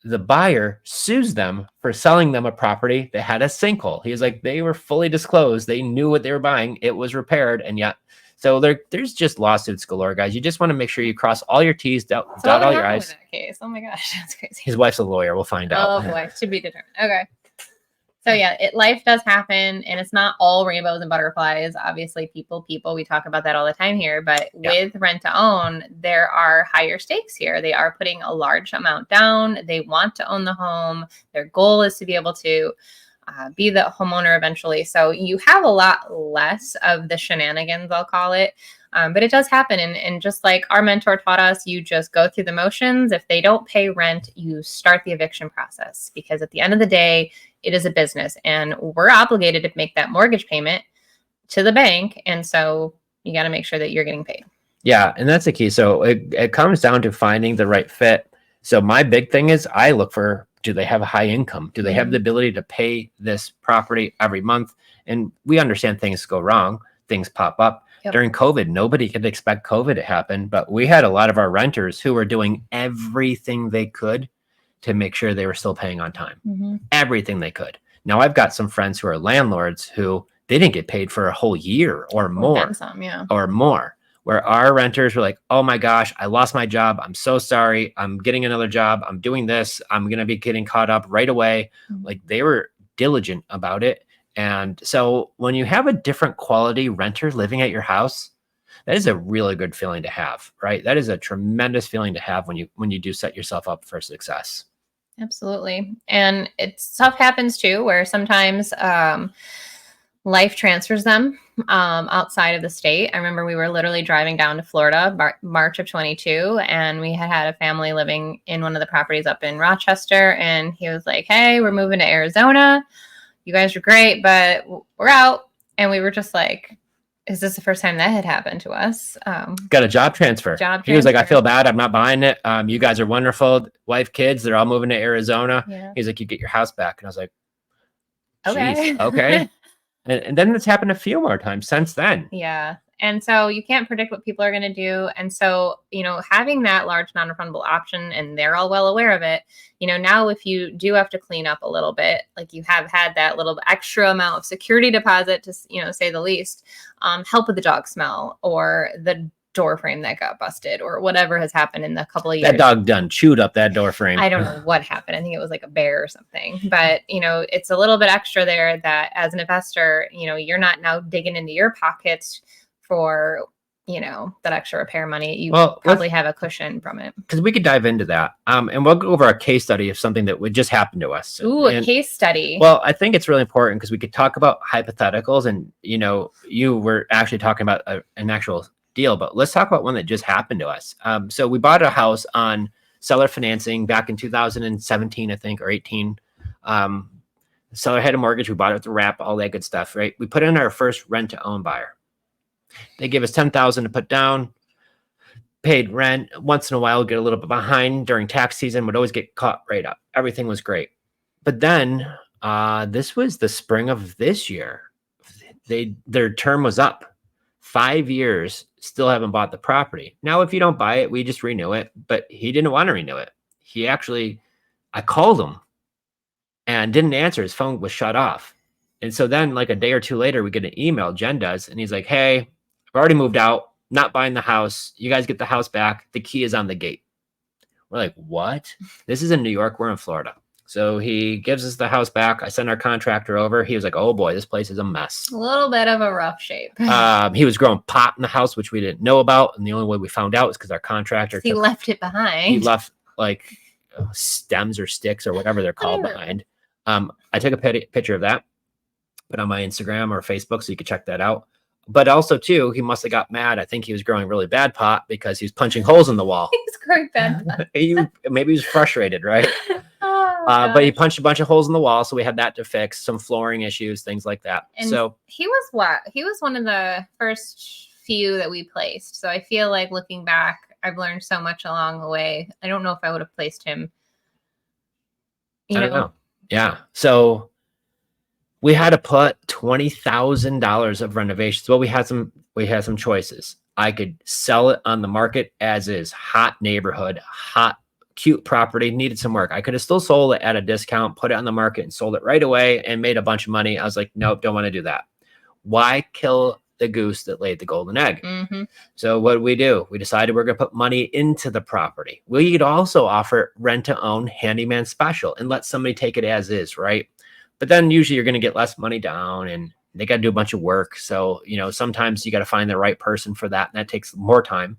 the buyer sues them for selling them a property that had a sinkhole. He was like, they were fully disclosed. They knew what they were buying. It was repaired. And yet, so there's just lawsuits galore, guys. You just want to make sure you cross all your T's, dot all your I's. That case. Oh my gosh, that's crazy. His wife's a lawyer. We'll find out. Oh boy, to be determined. Okay. So yeah, life does happen, and it's not all rainbows and butterflies. Obviously, people, we talk about that all the time here, but with rent to own, there are higher stakes here. They are putting a large amount down. They want to own the home. Their goal is to be able to be the homeowner eventually. So you have a lot less of the shenanigans, I'll call it. But it does happen. And just like our mentor taught us, you just go through the motions. If they don't pay rent, you start the eviction process, because at the end of the day, it is a business and we're obligated to make that mortgage payment to the bank. And so you got to make sure that you're getting paid. Yeah. And that's the key. So it comes down to finding the right fit. So my big thing is I look for, do they have a high income? Do they have the ability to pay this property every month? And we understand things go wrong. Things pop up. Yep. During COVID, nobody could expect COVID to happen, but we had a lot of our renters who were doing everything they could to make sure they were still paying on time. Everything they could. Now I've got some friends who are landlords who they didn't get paid for a whole year or more, or more, where our renters were like, oh my gosh, I lost my job. I'm so sorry. I'm getting another job. I'm doing this. I'm going to be getting caught up right away. Like, they were diligent about it. And so when you have a different quality renter living at your house, that is a really good feeling to have, right? That is a tremendous feeling to have when you do set yourself up for success. Absolutely. And stuff happens too, where sometimes life transfers them outside of the state. I remember we were literally driving down to Florida, March of 22, and we had a family living in one of the properties up in Rochester. And he was like, hey, we're moving to Arizona. You guys are great, but we're out. And we were just like, is this the first time that had happened to us? Got a job transfer. He was like, I feel bad. I'm not buying it. You guys are wonderful. Wife, kids, they're all moving to Arizona. Yeah. He's like, you get your house back. And I was like, okay. And then it's happened a few more times since then. Yeah. And so you can't predict what people are going to do. And so, having that large non-refundable option, and they're all well aware of it, now if you do have to clean up a little bit, like you have had that little extra amount of security deposit to, say the least, help with the dog smell or the door frame that got busted or whatever has happened in the couple of years. That dog done chewed up that door frame. I don't know what happened. I think it was like a bear or something, but it's a little bit extra there that as an investor, you're not now digging into your pockets for, that extra repair money. You probably have a cushion from it. Because we could dive into that. And we'll go over a case study of something that would just happen to us. Ooh, a case study. Well, I think it's really important because we could talk about hypotheticals and, you were actually talking about an actual deal, but let's talk about one that just happened to us. So we bought a house on seller financing back in 2017, I think, or 18. Seller had a mortgage. We bought it with the wrap, all that good stuff, right? We put in our first rent to own buyer. They give us $10,000 to put down, paid rent. Once in a while, get a little bit behind during tax season, would always get caught right up. Everything was great. But then this was the spring of this year. Their term was up. 5 years, still haven't bought the property. Now, if you don't buy it, we just renew it. But he didn't want to renew it. I called him and didn't answer. His phone was shut off. And so then like a day or two later, we get an email, Jen does, and he's like, hey, I've already moved out, not buying the house. You guys get the house back. The key is on the gate. We're like, what? This is in New York. We're in Florida. So he gives us the house back. I send our contractor over. He was like, oh boy, this place is a mess. A little bit of a rough shape. He was growing pot in the house, which we didn't know about. And the only way we found out was because our contractor left it behind. He left like stems or sticks or whatever they're called behind. I took a picture of that, put on my Instagram or Facebook so you could check that out. But also, too, he must have got mad. I think he was growing really bad pot because he was punching holes in the wall. He was growing bad pot. Maybe he was frustrated, right? But he punched a bunch of holes in the wall, so we had that to fix, some flooring issues, things like that. And so he was one of the first few that we placed. So I feel like looking back, I've learned so much along the way. I don't know if I would have placed him. I don't know. Yeah. So We had to put $20,000 of renovations. Well, we had some choices. I could sell it on the market as is, hot neighborhood, hot, cute property, needed some work. I could have still sold it at a discount, put it on the market and sold it right away and made a bunch of money. I was like, nope, don't want to do that. Why kill the goose that laid the golden egg? Mm-hmm. So what did we do? We decided we're going to put money into the property. We could also offer rent to own handyman special and let somebody take it as is, right? But then usually you're going to get less money down and they got to do a bunch of work. So, sometimes you got to find the right person for that. And that takes more time.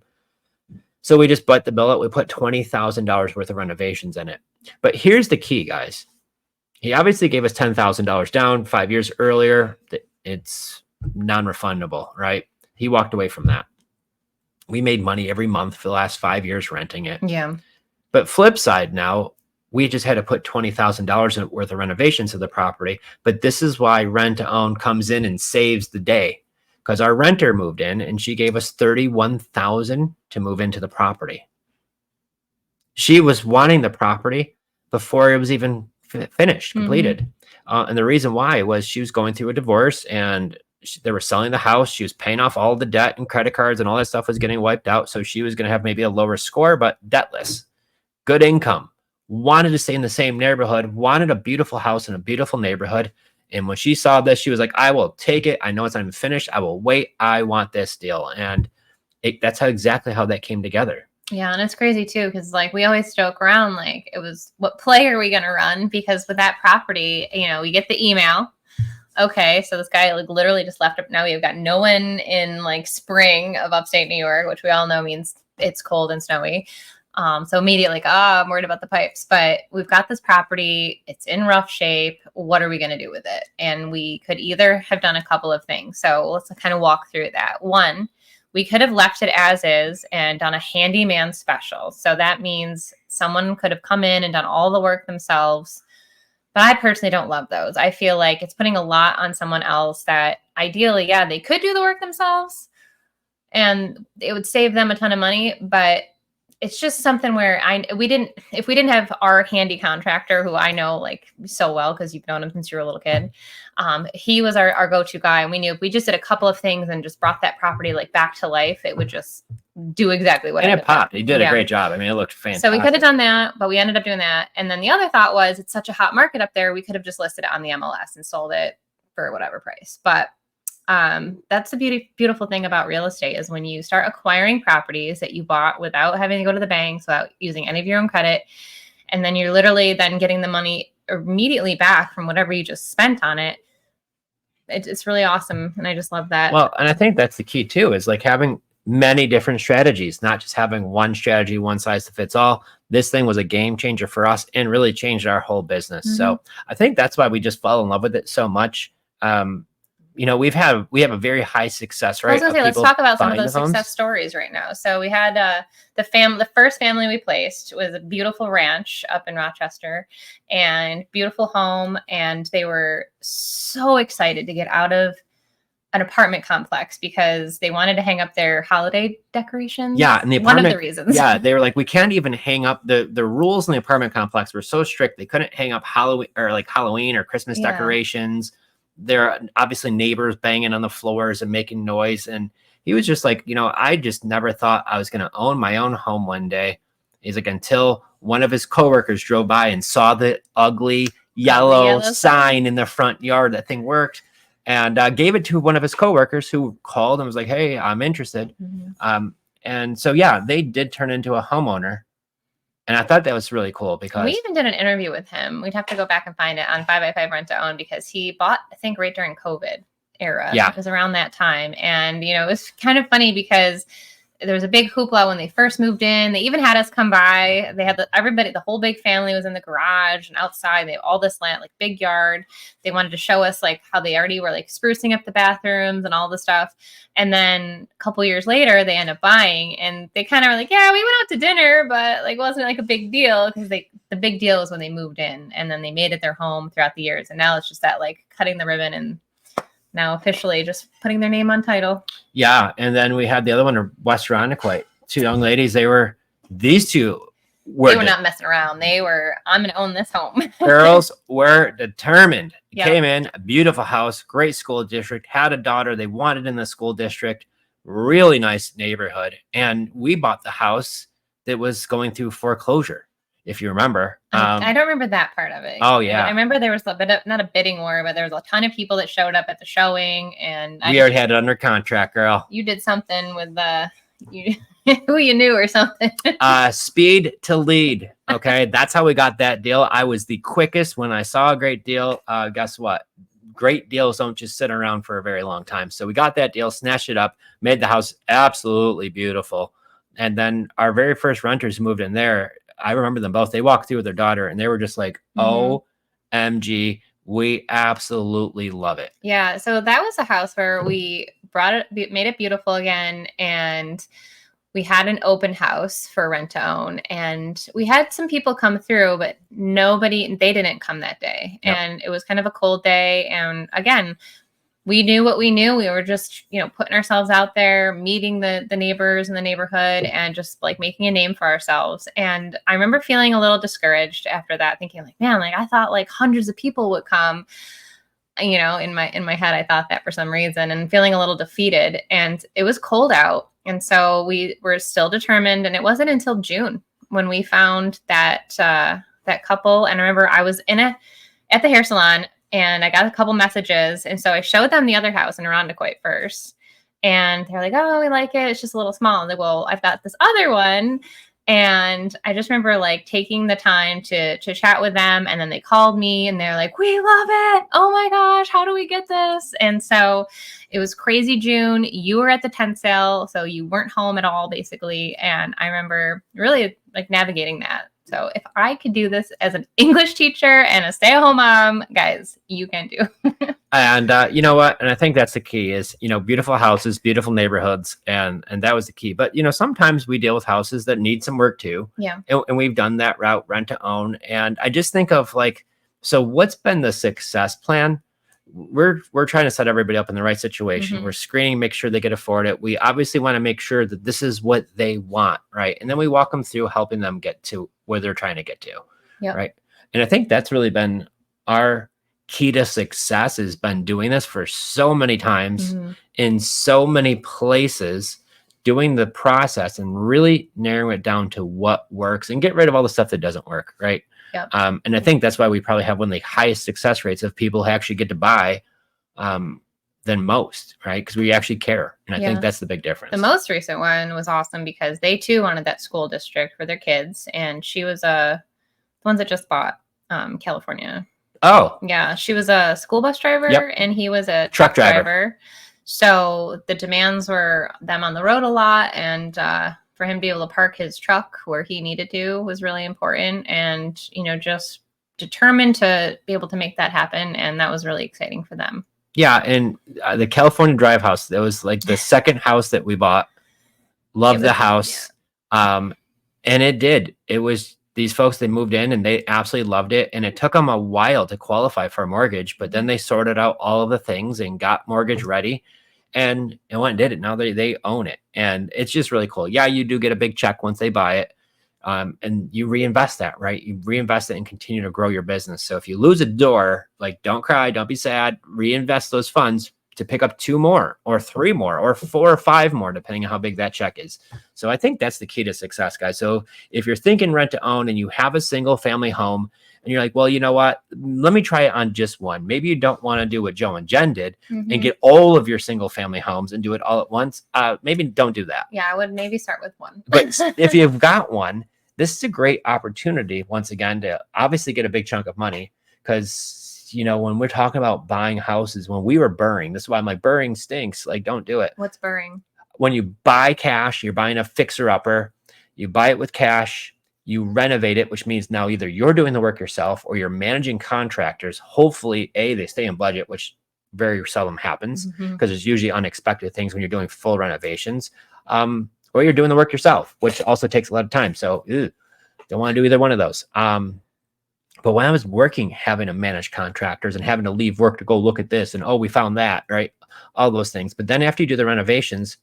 So we just bite the billet. We put $20,000 worth of renovations in it. But here's the key, guys. He obviously gave us $10,000 down 5 years earlier. It's non-refundable, right? He walked away from that. We made money every month for the last 5 years renting it. Yeah. But flip side now, we just had to put $20,000 worth of renovations to the property. But this is why rent to own comes in and saves the day, because our renter moved in and she gave us $31,000 to move into the property. She was wanting the property before it was even finished, completed. And the reason why was she was going through a divorce and they were selling the house. She was paying off all the debt and credit cards and all that stuff was getting wiped out. So she was going to have maybe a lower score, but debtless, good income, wanted to stay in the same neighborhood, wanted a beautiful house in a beautiful neighborhood. And when she saw this, she was like, I will take it. I know it's not even finished. I will wait. I want this deal. And that's exactly how that came together. Yeah. And it's crazy too, because like we always joke around, like it was, what play are we going to run? Because with that property, we get the email. Okay, so this guy like literally just left. Now we've got no one in like spring of upstate New York, which we all know means it's cold and snowy. So immediately like, I'm worried about the pipes, but we've got this property. It's in rough shape. What are we going to do with it? And we could either have done a couple of things. So let's kind of walk through that. One, we could have left it as is and done a handyman special. So that means someone could have come in and done all the work themselves. But I personally don't love those. I feel like it's putting a lot on someone else that ideally, yeah, they could do the work themselves and it would save them a ton of money. But it's just something where if we didn't have our handy contractor, who I know like so well because you've known him since you were a little kid, he was our go-to guy. And we knew if we just did a couple of things and just brought that property like back to life, it would just do exactly what it popped. He did a great job. I mean, it looked fantastic. So we could have done that, but we ended up doing that. And then the other thought was, it's such a hot market up there, we could have just listed it on the MLS and sold it for whatever price. But that's the beautiful thing about real estate is when you start acquiring properties that you bought without having to go to the banks, without using any of your own credit, and then you're literally then getting the money immediately back from whatever you just spent on it. It's really awesome. And I just love that. Well, and I think that's the key too, is like having many different strategies, not just having one strategy, one size fits all. This thing was a game changer for us and really changed our whole business. So I think that's why we just fell in love with it so much. We have a very high success rate. I was gonna say, let's talk about some of those success stories right now. So we had the first family we placed was a beautiful ranch up in Rochester and beautiful home. And they were so excited to get out of an apartment complex because they wanted to hang up their holiday decorations. Yeah, and the apartment, one of the reasons. Yeah, they were like, we can't even hang up the rules in the apartment complex were so strict. They couldn't hang up Halloween or Christmas decorations. There are obviously neighbors banging on the floors and making noise. And he was just like, I just never thought I was going to own my own home one day. He's like, until one of his coworkers drove by and saw the ugly yellow sign in the front yard. That thing worked. And gave it to one of his coworkers who called and was like, hey, I'm interested. And so, yeah, they did turn into a homeowner. And I thought that was really cool because we even did an interview with him. We'd have to go back and find it on 5x5 Rent to Own because he bought, I think, right during COVID era. Yeah. It was around that time. And, it was kind of funny because there was a big hoopla when they first moved in. They even had us come by. They had the whole big family was in the garage and outside. They had all this land, like big yard. They wanted to show us like how they already were like sprucing up the bathrooms and all the stuff. And then a couple years later, they end up buying and they kind of were like, yeah, we went out to dinner, but like, wasn't like a big deal because the big deal was when they moved in and then they made it their home throughout the years. And now it's just that like cutting the ribbon and now officially just putting their name on title. Yeah. And then we had the other one, West Ronnequite, two young ladies. These two They were not messing around. They were, I'm going to own this home. Girls were determined. Yep. Came in, a beautiful house, great school district, had a daughter they wanted in the school district, really nice neighborhood. And we bought the house that was going through foreclosure, if you remember. I don't remember that part of it. Oh, yeah. I remember there was a bit of, not a bidding war, but there was a ton of people that showed up at the showing. And we already had it under contract, girl. You did something with who you knew or something. Speed to lead. Okay. That's how we got that deal. I was the quickest when I saw a great deal. Guess what? Great deals don't just sit around for a very long time. So we got that deal, snatched it up, made the house absolutely beautiful. And then our very first renters moved in there. I remember them both. They walked through with their daughter and they were just like, OMG, we absolutely love it. Yeah. So that was a house where we made it beautiful again. And we had an open house for rent to own, and we had some people come through, but they didn't come that day. Yep. And it was kind of a cold day. And again, we knew what we knew. We were just, putting ourselves out there, meeting the neighbors in the neighborhood and just like making a name for ourselves. And I remember feeling a little discouraged after that, thinking like, man, like I thought like hundreds of people would come. In my head, I thought that for some reason, and feeling a little defeated. And it was cold out. And so we were still determined. And it wasn't until June when we found that couple. And I remember I was at the hair salon and I got a couple messages. And so I showed them the other house in Irondequoit first. And they're like, oh, we like it. It's just a little small. And like, well, I've got this other one. And I just remember like taking the time to chat with them. And then they called me and they're like, we love it. Oh my gosh, how do we get this? And so it was crazy June. You were at the tent sale, so you weren't home at all, basically. And I remember really like navigating that. So if I could do this as an English teacher and a stay-at-home mom, guys, you can do. And you know what? And I think that's the key is, beautiful houses, beautiful neighborhoods. And that was the key. But, sometimes we deal with houses that need some work too. Yeah. And we've done that route, rent to own. And I just think of like, so what's been the success plan? We're trying to set everybody up in the right situation. Mm-hmm. We're screening, make sure they can afford it. We obviously want to make sure that this is what they want, right? And then we walk them through helping them get to where they're trying to get to, yep. Right? And I think that's really been our key to success, has been doing this for so many times in so many places, doing the process and really narrowing it down to what works and get rid of all the stuff that doesn't work, right? Yep. And I think that's why we probably have one of the highest success rates of people who actually get to buy than most, right? Because we actually care. And I think that's the big difference. The most recent one was awesome because they too wanted that school district for their kids. And she was the ones that just bought California. Oh. Yeah. She was a school bus driver and he was a truck driver. So the demands were them on the road a lot. And for him to be able to park his truck where he needed to was really important. And, just determined to be able to make that happen. And that was really exciting for them. Yeah. And the California Drive house, that was like the second house that we bought. Loved the house. Yeah. And it was these folks, they moved in and they absolutely loved it. And it took them a while to qualify for a mortgage, but then they sorted out all of the things and got mortgage ready and went and did it. Now they own it. And it's just really cool. Yeah, you do get a big check once they buy it. And you reinvest that, right? You reinvest it and continue to grow your business. So if you lose a door, like don't cry, don't be sad, reinvest those funds to pick up 2 more or 3 more or 4 or 5 more, depending on how big that check is. So I think that's the key to success, guys. So if you're thinking rent to own and you have a single family home and you're like, well, you know what, let me try it on just one. Maybe you don't want to do what Joe and Jen did and get all of your single family homes and do it all at once. Maybe don't do that. Yeah, I would maybe start with one. But if you've got one, this is a great opportunity, once again, to obviously get a big chunk of money because, when we're talking about buying houses, when we were burring, this is why I'm like, burring stinks. Like, don't do it. What's burring? When you buy cash, you're buying a fixer-upper, you buy it with cash, you renovate it, which means now either you're doing the work yourself or you're managing contractors. Hopefully, they stay in budget, which very seldom happens because there's usually unexpected things when you're doing full renovations. Or you're doing the work yourself, which also takes a lot of time. So don't want to do either one of those. But when I was working, having to manage contractors and having to leave work to go look at this and, we found that, right? All those things. But then after you do the renovations,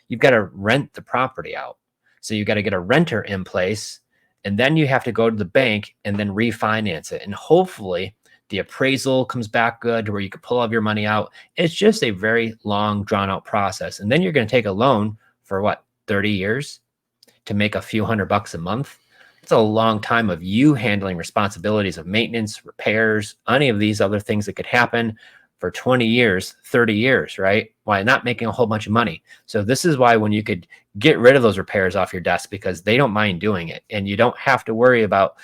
you've got to rent the property out. So you've got to get a renter in place And then you have to go to the bank and then refinance it. And hopefully the appraisal comes back good to where you can pull all of your money out. It's just a very long, drawn out process. And then you're going to take a loan for what, 30 years to make a few $100 a month. It's a long time of you handling responsibilities of maintenance, repairs, any of these other things that could happen for 20 years, 30 years, right? Why not making a whole bunch of money? So this is why when you could get rid of those repairs off your desk, because they don't mind doing it. And you don't have to worry about,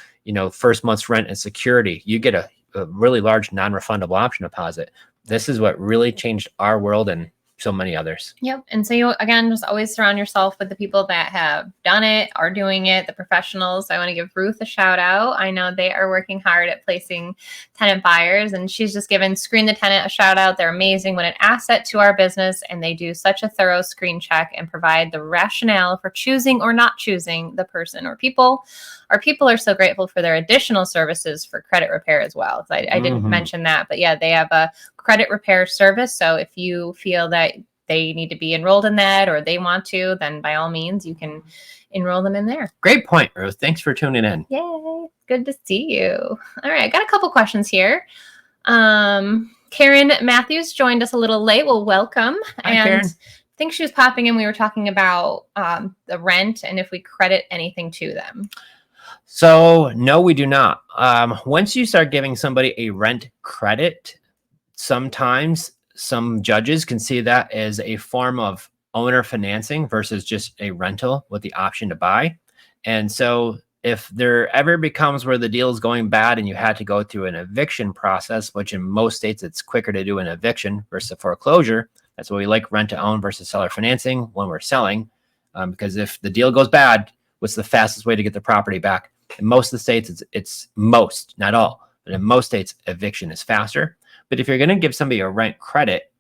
first month's rent and security. You get a really large non-refundable option deposit. This is what really changed our world and so many others. Yep. And so you, again, just always surround yourself with the people that have done it, are doing it, the professionals. I want to give Ruth a shout out. I know they are working hard at placing tenant buyers, and she's just given Screen the Tenant a shout out. They're amazing when an asset to our business, and they do such a thorough screen check and provide the rationale for choosing or not choosing the person or people. Our people are so grateful for their additional services for credit repair as well. I didn't mention that, but yeah, they have a credit repair service. So if you feel that they need to be enrolled in that or they want to, then by all means, you can enroll them in there. Great point, Ruth. Thanks for tuning in. Yay. Good to see you. All right. I got a couple questions here. Karen Matthews joined us a little late. Well, welcome. Hi, Karen. I think she was popping in. We were talking about the rent and if we credit anything to them. So no, we do not. Once you start giving somebody a rent credit, sometimes some judges can see that as a form of owner financing versus just a rental with the option to buy. And so if there ever becomes where the deal is going bad and you had to go through an eviction process, which in most states it's quicker to do an eviction versus a foreclosure. That's why we like rent to own versus seller financing when we're selling. Because if the deal goes bad, what's the fastest way to get the property back? In most of the states, it's most, not all, but in most states, eviction is faster. But if you're going to give somebody a rent credit,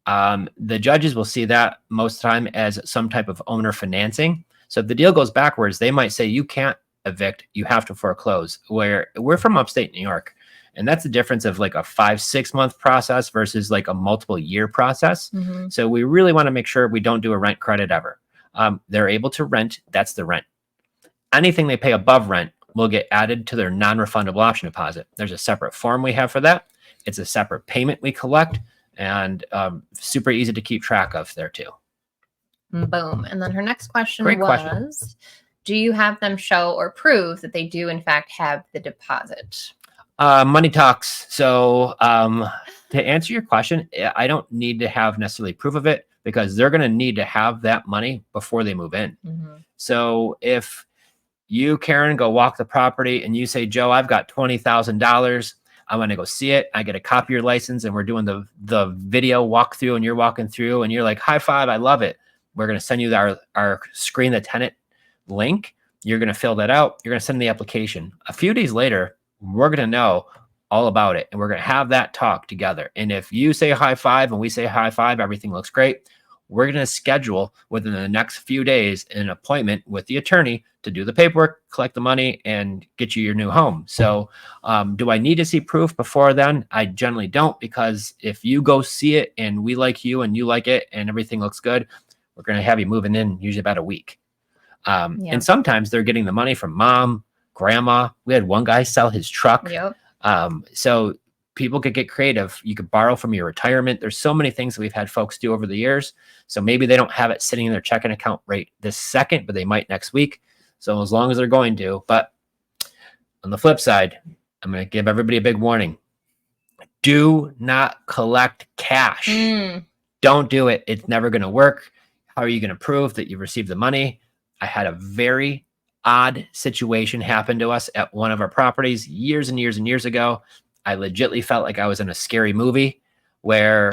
the judges will see that most of the time as some type of owner financing. So if the deal goes backwards, they might say you can't evict, you have to foreclose. Where we're from upstate New York, and that's the difference of like a 5-6 month process versus like a multiple year process. So we really want to make sure we don't do a rent credit ever. They're able to rent, that's the rent. Anything they pay above rent will get added to their non-refundable option deposit. There's a separate form we have for that. It's a separate payment we collect, and super easy to keep track of there too. Boom. And then her next question Great was, question. do you have them show or prove that they do in fact have the deposit? Money talks. So to answer your question, I don't need to have necessarily proof of it because they're going to need to have that money before they move in. So if you, Karen, go walk the property and you say, Joe, I've got $20,000. I want to go see it. I get a copy of your license and we're doing the video walkthrough and you're walking through and you're like, high five, I love it. We're going to send you our Screen the Tenant link. You're going to fill that out. You're going to send the application. A few days later, we're going to know all about it. And we're going to have that talk together. And if you say high five and we say high five, everything looks great. We're going to schedule within the next few days an appointment with the attorney to do the paperwork, collect the money, and get you your new home. So do I need to see proof before then? I generally don't, because if you go see it and we like you and you like it and everything looks good, we're going to have you moving in usually about a week. And sometimes they're getting the money from mom, grandma. We had one guy sell his truck. So people could get creative. You could borrow from your retirement. There's so many things that we've had folks do over the years. So maybe they don't have it sitting in their checking account right this second, but they might next week. So as long as they're going to. But on the flip side, I'm going to give everybody a big warning. Do not collect cash. Don't do it. It's never going to work. How are you going to prove that you received the money? I had a very odd situation happen to us at one of our properties years and years and years ago. I legitimately felt like I was in a scary movie where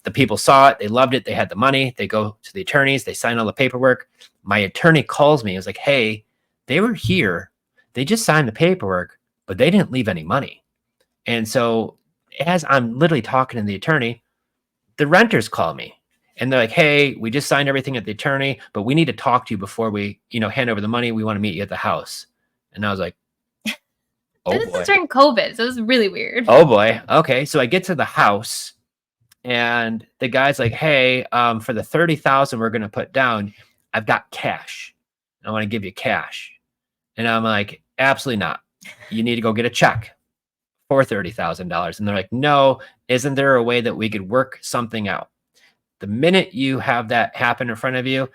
the people saw it. They loved it. They had the money. They go to the attorneys. They sign all the paperwork. My attorney calls me. He was like, hey, they were here. They just signed the paperwork, but they didn't leave any money. And so as I'm literally talking to the attorney, the renters call me. And they're like, hey, we just signed everything at the attorney, but we need to talk to you before we, hand over the money. We want to meet you at the house. And I was like, oh this boy. is during COVID, so it was really weird. Oh boy. Okay. So I get to the house and the guy's like, hey, for the 30,000 we're going to put down, I've got cash. I want to give you cash. And I'm like, absolutely not. You need to go get a check for $30,000. And they're like, no, isn't there a way that we could work something out? The minute you have that happen in front of you,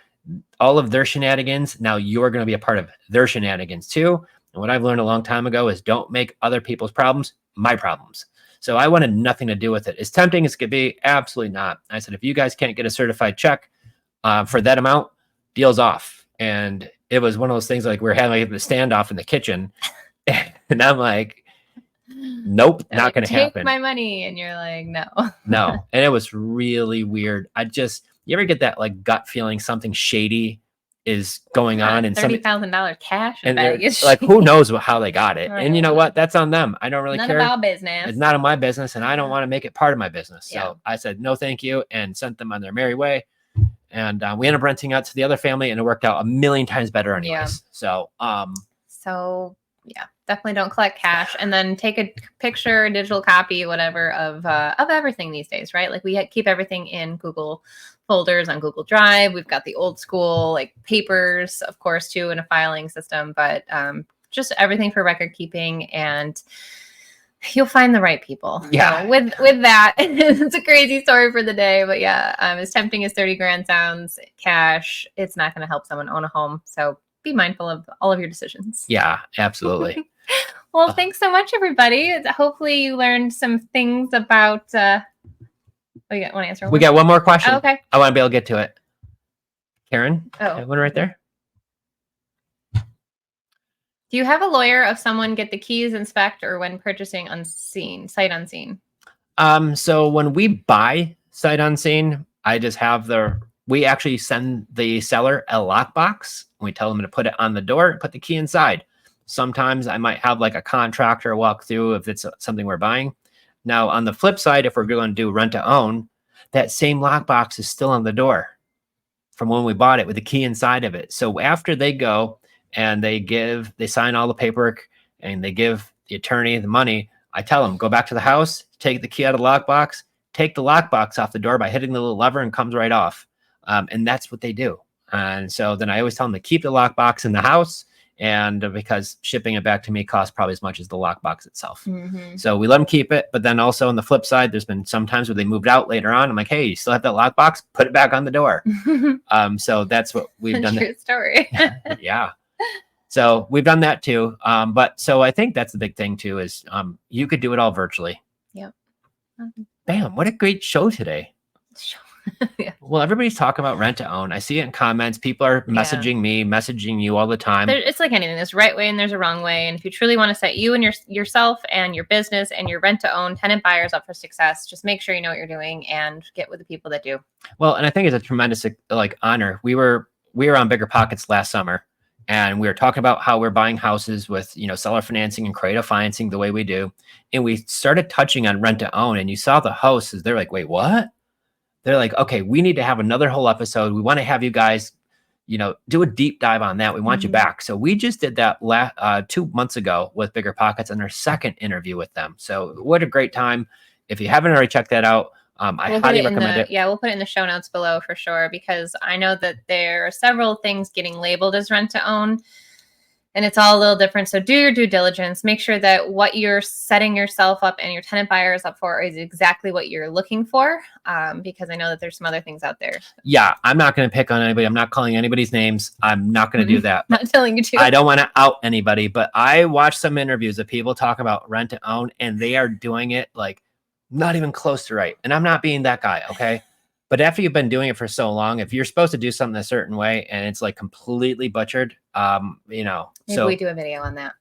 all of their shenanigans, now you're going to be a part of their shenanigans too. And what I've learned a long time ago is don't make other people's problems my problems. So I wanted nothing to do with it. As tempting as it could be, absolutely not. I said, if you guys can't get a certified check for that amount, deal's off. And it was one of those things like we're having like the standoff in the kitchen. And I'm like, nope, They're not like, going to take happen. my money. And you're like, no. No. And it was really weird. You ever get that like gut feeling something shady is going on and $30,000 cash in and bag they're is like, who knows how they got it? Right. And you know what? That's on them. I don't really none care. of our business. It's not in my business and I don't want to make it part of my business. So Yeah. I said, no, thank you. And sent them on their merry way. And we ended up renting out to the other family and it worked out a million times better anyways. Yeah. So yeah, definitely don't collect cash, and then take a picture, digital copy, whatever of everything these days, right? Like we keep everything in Google folders on Google Drive. We've got the old school like papers, of course, too, in a filing system, but just everything for record keeping, and you'll find the right people. Yeah. So with that, it's a crazy story for the day, but yeah, as tempting as 30 grand sounds, cash, it's not going to help someone own a home. So be mindful of all of your decisions. Yeah, absolutely. Well, thanks so much, everybody. Hopefully you learned some things about, want to answer? We got one more question. Oh, okay. I want to be able to get to it. Karen, Oh. one right there. Do you have a lawyer of someone get the keys, inspect, or when purchasing sight unseen? So when we buy sight unseen, I just have we actually send the seller a lockbox. We tell them to put it on the door and put the key inside. Sometimes I might have like a contractor walk through if it's something we're buying. Now on the flip side, if we're going to do rent to own, that same lockbox is still on the door from when we bought it with the key inside of it. So after they go and they sign all the paperwork and they give the attorney the money, I tell them, go back to the house, take the key out of the lockbox, take the lockbox off the door by hitting the little lever and comes right off. And that's what they do. And so then I always tell them to keep the lockbox in the house, and because shipping it back to me costs probably as much as the lockbox itself. Mm-hmm. So we let them keep it. But then also on the flip side, there's been some times where they moved out later on. I'm like, hey, you still have that lockbox? Put it back on the door. So that's what we've done. True story. Yeah. So we've done that too. But so I think that's the big thing too, is you could do it all virtually. Yep. Bam, what a great show today. Yeah. Well, everybody's talking about rent to own. I see it in comments. People are messaging me, messaging you all the time. It's like anything. There's a right way and there's a wrong way. And if you truly want to set you and yourself and your business and your rent to own tenant buyers up for success, just make sure you know what you're doing and get with the people that do. Well, and I think it's a tremendous honor. We were on Bigger Pockets last summer, and we were talking about how we're buying houses with seller financing and creative financing the way we do, and we started touching on rent to own. And you saw the hosts, they're like, wait, what? They're like, okay, we need to have another whole episode. We want to have you guys, do a deep dive on that. We want you back. So we just did that 2 months ago with Bigger Pockets and our second interview with them. So what a great time. If you haven't already checked that out, I highly recommend it. Yeah, we'll put it in the show notes below for sure, because I know that there are several things getting labeled as rent to own, and it's all a little different. So do your due diligence. Make sure that what you're setting yourself up and your tenant buyers up for is exactly what you're looking for, because I know that there's some other things out there. Yeah, I'm not going to pick on anybody. I'm not calling anybody's names. I'm not going to do that. Not telling you to. I don't want to out anybody, but I watched some interviews of people talk about rent to own, and they are doing it like not even close to right. And I'm not being that guy, okay? But after you've been doing it for so long, if you're supposed to do something a certain way and it's like completely butchered, Maybe we do a video on that.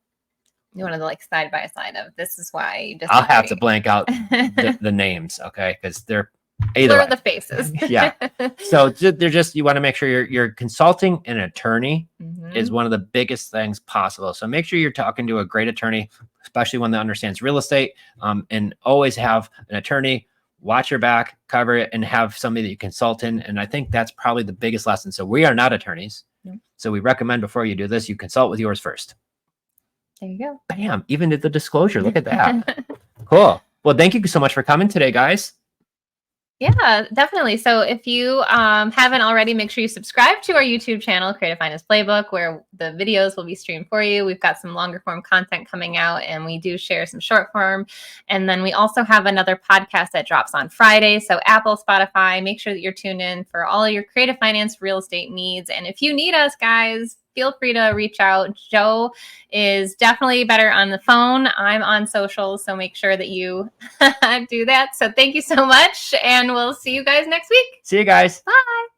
You want to like side by side of this is why you disagree. I'll have to blank out the names, okay? Because they're either blur the faces. Yeah. So they're just, you want to make sure you're consulting an attorney is one of the biggest things possible. So make sure you're talking to a great attorney, especially one that understands real estate, and always have an attorney. Watch your back, cover it, and have somebody that you consult in. And I think that's probably the biggest lesson. So we are not attorneys. So we recommend before you do this, you consult with yours first. There you go. Bam. Even did the disclosure. Look at that. Cool. Well, thank you so much for coming today, guys. Yeah, definitely. So if you haven't already, make sure you subscribe to our YouTube channel, Creative Finance Playbook, where the videos will be streamed for you. We've got some longer form content coming out, and we do share some short form. And then we also have another podcast that drops on Friday. So Apple, Spotify, make sure that you're tuned in for all your creative finance real estate needs. And if you need us, guys, feel free to reach out. Joe is definitely better on the phone. I'm on social, so make sure that you do that. So thank you so much, and we'll see you guys next week. See you guys. Bye.